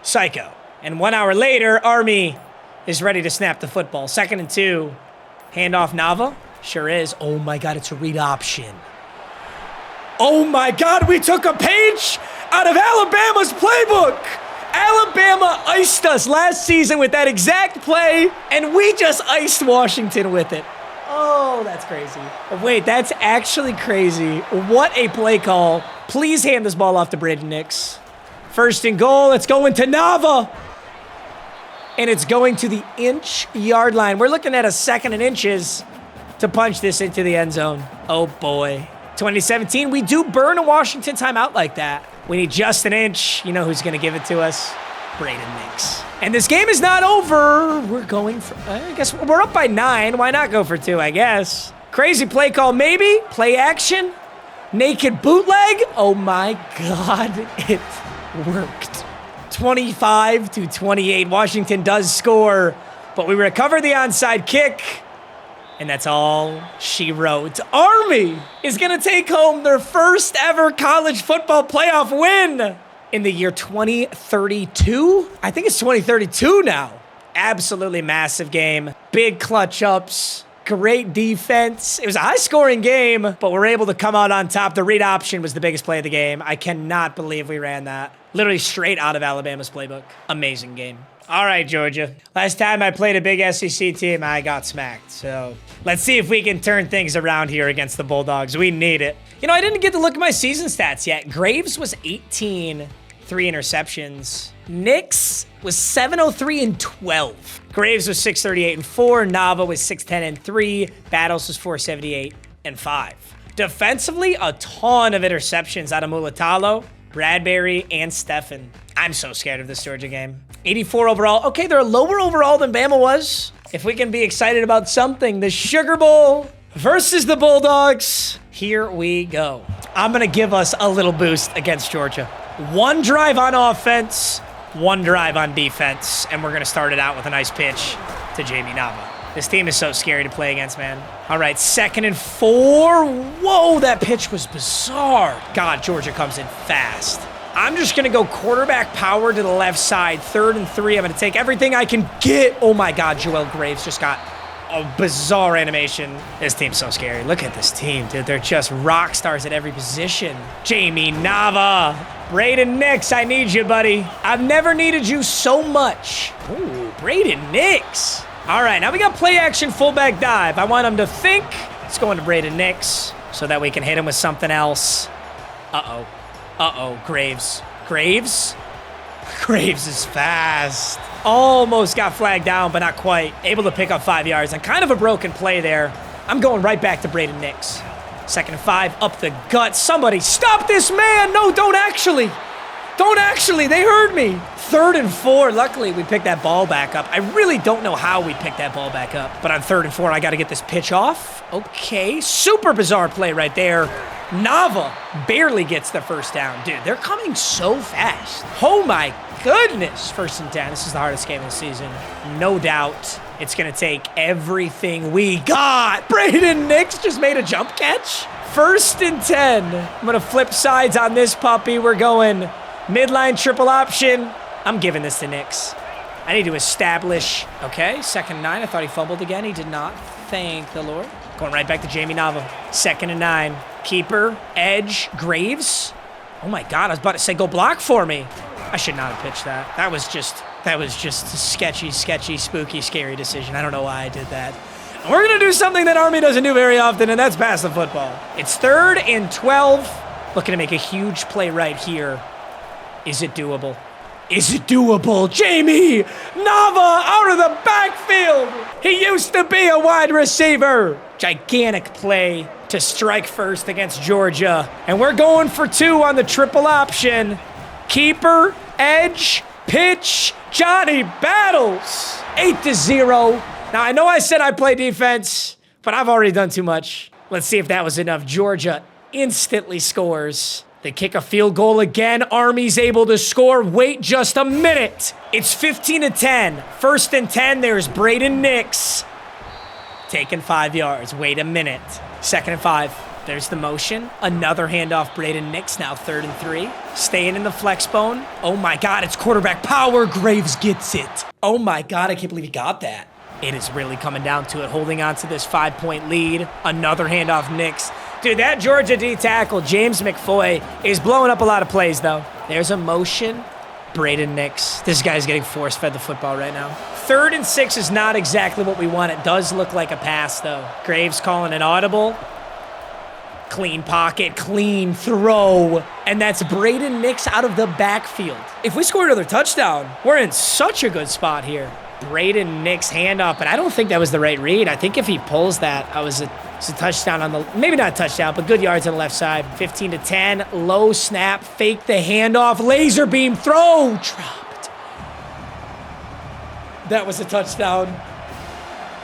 psycho. And 1 hour later, Army is ready to snap the football. 2nd and 2. Handoff Nava. Sure is. Oh my God, it's a read option. Oh my God, we took a page out of Alabama's playbook. Alabama iced us last season with that exact play, and we just iced Washington with it. Oh, that's crazy. Wait, that's actually crazy. What a play call. Please hand this ball off to Braden Nix. 1st and goal. It's going to Nava. And it's going to the inch-yard line. We're looking at a 2nd and inches to punch this into the end zone. Oh, boy. 2017, we do burn a Washington timeout like that. We need just an inch. You know who's going to give it to us? Braden Nix. And this game is not over. We're going for, I guess we're up by 9. Why not go for 2, I guess? Crazy play call, maybe. Play action. Naked bootleg. Oh my God, it worked. 25-28. Washington does score, but we recover the onside kick. And that's all she wrote. Army is going to take home their first ever college football playoff win in the year 2032. I think it's 2032 now. Absolutely massive game. Big clutch ups. Great defense. It was a high-scoring game, but we're able to come out on top. The read option was the biggest play of the game. I cannot believe we ran that. Literally straight out of Alabama's playbook. Amazing game. All right, Georgia. Last time I played a big SEC team, I got smacked. So let's see if we can turn things around here against the Bulldogs. We need it. You know, I didn't get to look at my season stats yet. Graves was 18, 3 interceptions. Nix was 703 and 12. Graves was 638 and 4. Nava was 610 and 3. Battles was 478 and 5. Defensively, a ton of interceptions out of Mulatalo. Bradbury and Steffen. I'm so scared of this Georgia game. 84 overall. Okay, they're lower overall than Bama was. If we can be excited about something, the Sugar Bowl versus the Bulldogs. Here we go. I'm going to give us a little boost against Georgia. 1 drive on offense, 1 drive on defense, and we're going to start it out with a nice pitch to Jamie Nava. This team is so scary to play against, man. All right, 2nd and 4. Whoa, that pitch was bizarre. God, Georgia comes in fast. I'm just going to go quarterback power to the left side. 3rd and 3. I'm going to take everything I can get. Oh, my God, Joel Graves just got a bizarre animation. This team's so scary. Look at this team, dude. They're just rock stars at every position. Jamie Nava. Braden Nix, I need you, buddy. I've never needed you so much. Ooh, Braden Nix. All right, now we got play action fullback dive. I want him to think. Let's go into Braden Nix so that we can hit him with something else. Uh-oh. Uh-oh, Graves. Graves? Graves is fast. Almost got flagged down, but not quite. Able to pick up 5 yards and kind of a broken play there. I'm going right back to Braden Nix. 2nd and 5, up the gut. Somebody stop this man. No, don't actually. Don't actually. They heard me. 3rd and 4. Luckily, we picked that ball back up. I really don't know how we picked that ball back up. But on 3rd and 4, I got to get this pitch off. Okay. Super bizarre play right there. Nava barely gets the first down. Dude, they're coming so fast. Oh, my goodness. 1st and 10. This is the hardest game of the season. No doubt. It's going to take everything we got. Braden Nix just made a jump catch. 1st and 10. I'm going to flip sides on this puppy. We're going midline triple option. I'm giving this to Nix. I need to establish. Okay, 2nd and 9. I thought he fumbled again. He did not. Thank the Lord. Going right back to Jamie Nava. 2nd and 9. Keeper, edge, Graves. Oh my God, I was about to say go block for me. I should not have pitched that. That was just a sketchy, spooky, scary decision. I don't know why I did that. We're going to do something that Army doesn't do very often, and that's pass the football. It's 3rd and 12. Looking to make a huge play right here. Is it doable? Is it doable? Jamie Nava out of the backfield. He used to be a wide receiver. Gigantic play to strike first against Georgia. And we're going for 2 on the triple option. Keeper, edge, pitch, Johnny Battles. 8-0. Now, I know I said I play defense, but I've already done too much. Let's see if that was enough. Georgia instantly scores. They kick a field goal again. Army's able to score. Wait just a minute. It's 15-10. 1st and 10. There's Braden Nix. Taking 5 yards. Wait a minute. 2nd and 5. There's the motion. Another handoff. Braden Nix now 3rd and 3. Staying in the flex bone. Oh my God, it's quarterback power. Graves gets it. Oh my God, I can't believe he got that. It is really coming down to it. Holding on to this 5-point lead. Another handoff Nix. Dude, that Georgia D tackle, James McFoy, is blowing up a lot of plays, though. There's a motion. Braden Nix. This guy's getting force-fed the football right now. 3rd and 6 is not exactly what we want. It does look like a pass, though. Graves calling an audible. Clean pocket, clean throw. And that's Braden Nix out of the backfield. If we score another touchdown, we're in such a good spot here. Braden Nix handoff, but I don't think that was the right read. I think if he pulls that, it's a touchdown on the, maybe not a touchdown, but good yards on the left side. 15-10, low snap, fake the handoff, laser beam throw, dropped. That was a touchdown.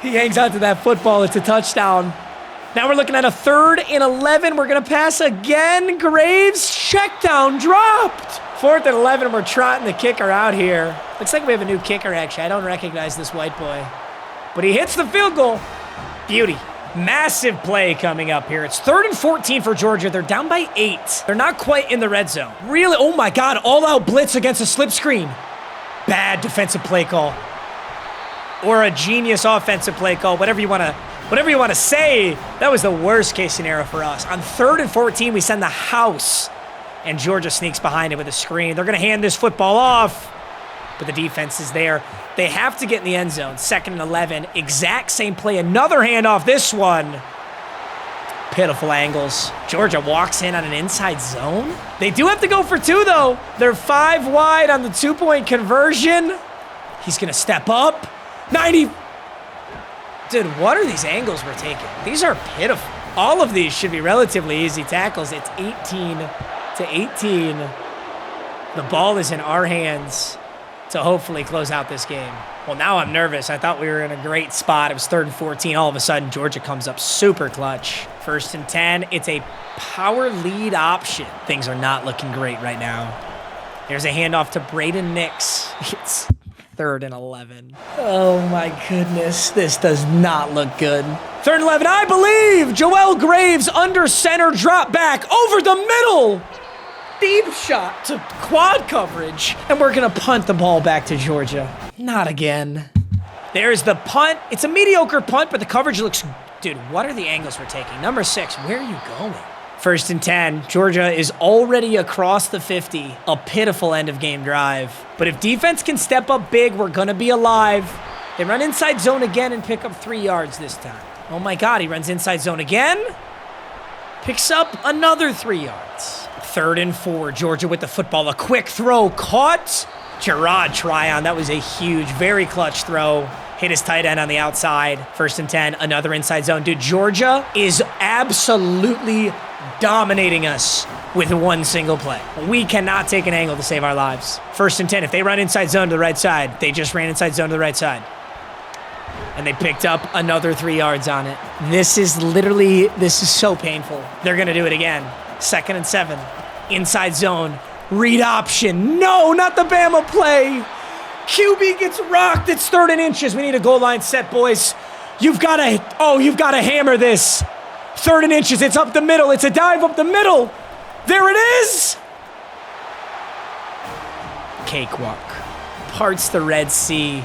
He hangs on to that football, it's a touchdown. Now we're looking at a 3rd and 11. We're gonna pass again. Graves, check down, dropped. 4th and 11, we're trotting the kicker out here. Looks like we have a new kicker, actually. I don't recognize this white boy. But he hits the field goal. Beauty. Massive play coming up here. It's 3rd and 14 for Georgia. They're down by 8. They're not quite in the red zone. Really? Oh my God, all-out blitz against a slip screen. Bad defensive play call. Or a genius offensive play call, whatever you want to say. That was the worst case scenario for us. On 3rd and 14, we send the house. And Georgia sneaks behind it with a screen. They're going to hand this football off. But the defense is there. They have to get in the end zone. 2nd and 11. Exact same play. Another handoff. This one. Pitiful angles. Georgia walks in on an inside zone. They do have to go for 2, though. They're 5 wide on the 2-point conversion. He's going to step up. 90. Dude, what are these angles we're taking? These are pitiful. All of these should be relatively easy tackles. It's 18-18. The ball is in our hands to hopefully close out this game. Well, now I'm nervous. I thought we were in a great spot. It was 3rd and 14. All of a sudden, Georgia comes up super clutch. 1st and 10. It's a power lead option. Things are not looking great right now. There's a handoff to Braden Nix. It's 3rd and 11. Oh my goodness. This does not look good. 3rd and 11. I believe Joel Graves under center drop back over the middle. Deep shot to quad coverage. And we're going to punt the ball back to Georgia. Not again. There's the punt. It's a mediocre punt, but the coverage looks... Dude, what are the angles we're taking? Number 6, where are you going? 1st and 10. Georgia is already across the 50. A pitiful end of game drive. But if defense can step up big, we're going to be alive. They run inside zone again and pick up 3 yards this time. Oh my God, he runs inside zone again. Picks up another 3 yards. 3rd and 4. Georgia with the football. A quick throw. Caught. Gerard Tryon. That was a huge, very clutch throw. Hit his tight end on the outside. 1st and 10. Another inside zone. Dude, Georgia is absolutely dominating us with one single play. We cannot take an angle to save our lives. 1st and 10. If they run inside zone to the right side, they just ran inside zone to the right side. And they picked up another 3 yards on it. This is so painful. They're going to do it again. 2nd and 7. Inside zone. Read option. No, not the Bama play. QB gets rocked. It's 3rd and inches. We need a goal line set, boys. You've got to hammer this. 3rd and inches. It's up the middle. It's a dive up the middle. There it is. Cakewalk. Parts the Red Sea.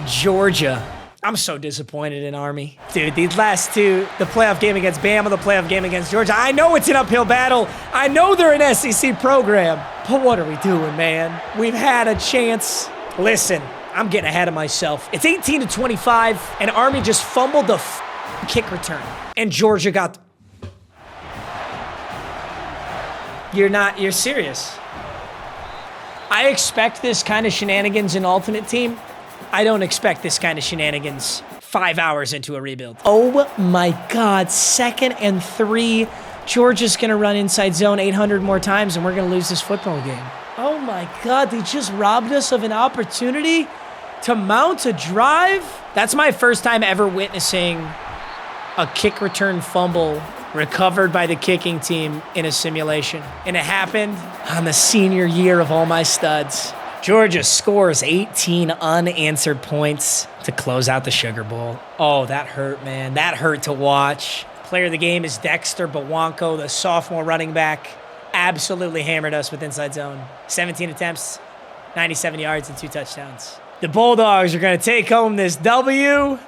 Georgia. I'm so disappointed in Army. Dude, these last two, the playoff game against Bama, the playoff game against Georgia, I know it's an uphill battle. I know they're an SEC program. But what are we doing, man? We've had a chance. Listen, I'm getting ahead of myself. It's 18-25, and Army just fumbled the kick return. And Georgia got... You're serious. I expect this kind of shenanigans in Ultimate Team. I don't expect this kind of shenanigans 5 hours into a rebuild. Oh my God, 2nd and 3. Georgia's gonna run inside zone 800 more times and we're gonna lose this football game. Oh my God, they just robbed us of an opportunity to mount a drive. That's my first time ever witnessing a kick return fumble recovered by the kicking team in a simulation. And it happened on the senior year of all my studs. Georgia scores 18 unanswered points to close out the Sugar Bowl. Oh, that hurt, man. That hurt to watch. Player of the game is Dexter Bawanko, the sophomore running back. Absolutely hammered us with inside zone. 17 attempts, 97 yards, and 2 touchdowns. The Bulldogs are going to take home this W,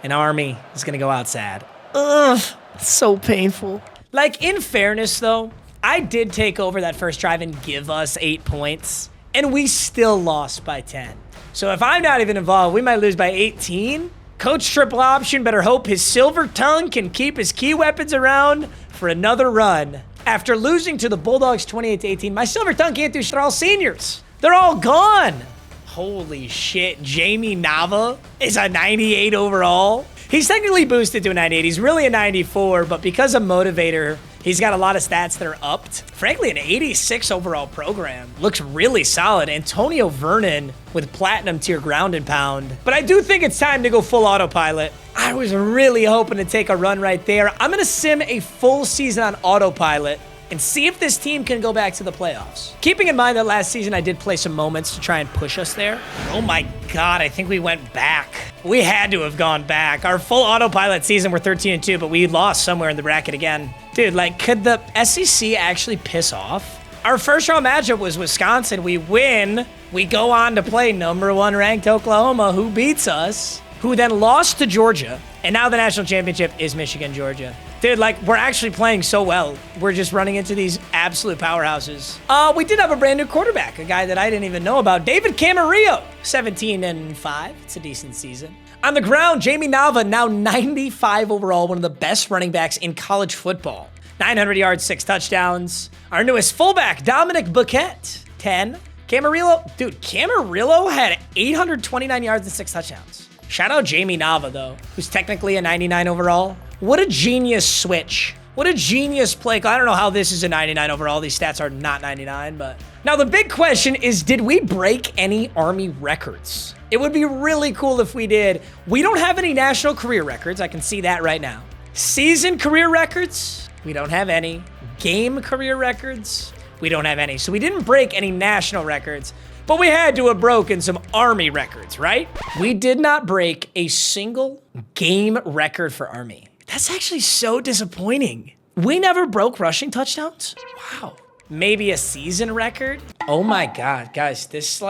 and Army is going to go out sad. Ugh, so painful. Like, in fairness, though, I did take over that first drive and give us 8 points. And we still lost by 10. So if I'm not even involved, we might lose by 18. Coach Triple Option better hope his silver tongue can keep his key weapons around for another run. After losing to the Bulldogs 28-18, my silver tongue can't do shit. They're all seniors. They're all gone. Holy shit, Jamie Nava is a 98 overall. He's technically boosted to a 98. He's really a 94, but because of Motivator, he's got a lot of stats that are upped. Frankly, an 86 overall program. Looks really solid. Antonio Vernon with platinum tier ground and pound. But I do think it's time to go full autopilot. I was really hoping to take a run right there. I'm going to sim a full season on autopilot and see if this team can go back to the playoffs. Keeping in mind that last season I did play some moments to try and push us there. Oh my God, I think we went back. We had to have gone back. Our full autopilot season, we're 13-2, but we lost somewhere in the bracket again. Dude, like, could the SEC actually piss off? Our first round matchup was Wisconsin. We win. We go on to play number 1 ranked Oklahoma, who beats us, who then lost to Georgia. And now the national championship is Michigan-Georgia. Dude, like, we're actually playing so well. We're just running into these absolute powerhouses. We did have a brand new quarterback, a guy that I didn't even know about. David Camarillo, 17-5. It's a decent season. On the ground, Jamie Nava, now 95 overall, one of the best running backs in college football. 900 yards, 6 touchdowns. Our newest fullback, Dominic Buquette, 10. Camarillo had 829 yards and 6 touchdowns. Shout out Jamie Nava, though, who's technically a 99 overall. What a genius switch What a genius play. I don't know how this is a 99 overall. These stats are not 99, but... Now, the big question is, did we break any Army records? It would be really cool if we did. We don't have any national career records. I can see that right now. Season career records? We don't have any. Game career records? We don't have any. So we didn't break any national records, but we had to have broken some Army records, right? We did not break a single game record for Army. That's actually so disappointing. We never broke rushing touchdowns? Wow. Maybe a season record? Oh my God, guys, this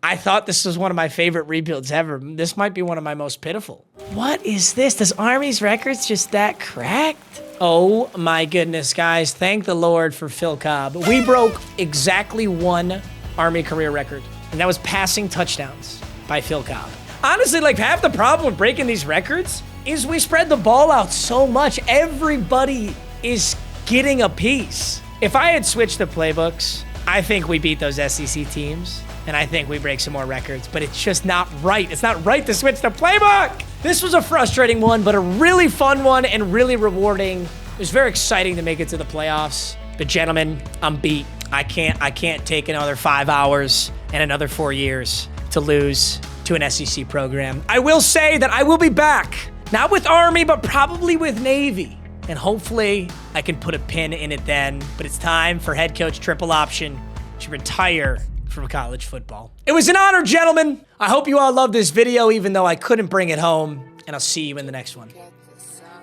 I thought this was one of my favorite rebuilds ever. This might be one of my most pitiful. What is this? Does Army's records just that cracked? Oh my goodness, guys. Thank the Lord for Phil Cobb. We broke exactly one Army career record, and that was passing touchdowns by Phil Cobb. Honestly, half the problem with breaking these records is we spread the ball out so much. Everybody is getting a piece. If I had switched the playbooks, I think we beat those SEC teams, and I think we break some more records, but it's just not right. It's not right to switch the playbook. This was a frustrating one, but a really fun one and really rewarding. It was very exciting to make it to the playoffs. But gentlemen, I'm beat. I can't take another 5 hours and another 4 years to lose to an SEC program. I will say that I will be back, not with Army, but probably with Navy. And hopefully I can put a pin in it then. But it's time for head coach triple option to retire from college football. It was an honor, gentlemen. I hope you all loved this video, even though I couldn't bring it home. And I'll see you in the next one.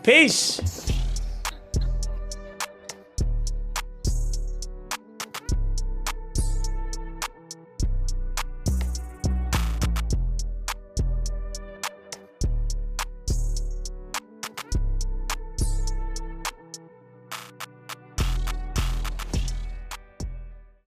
Peace.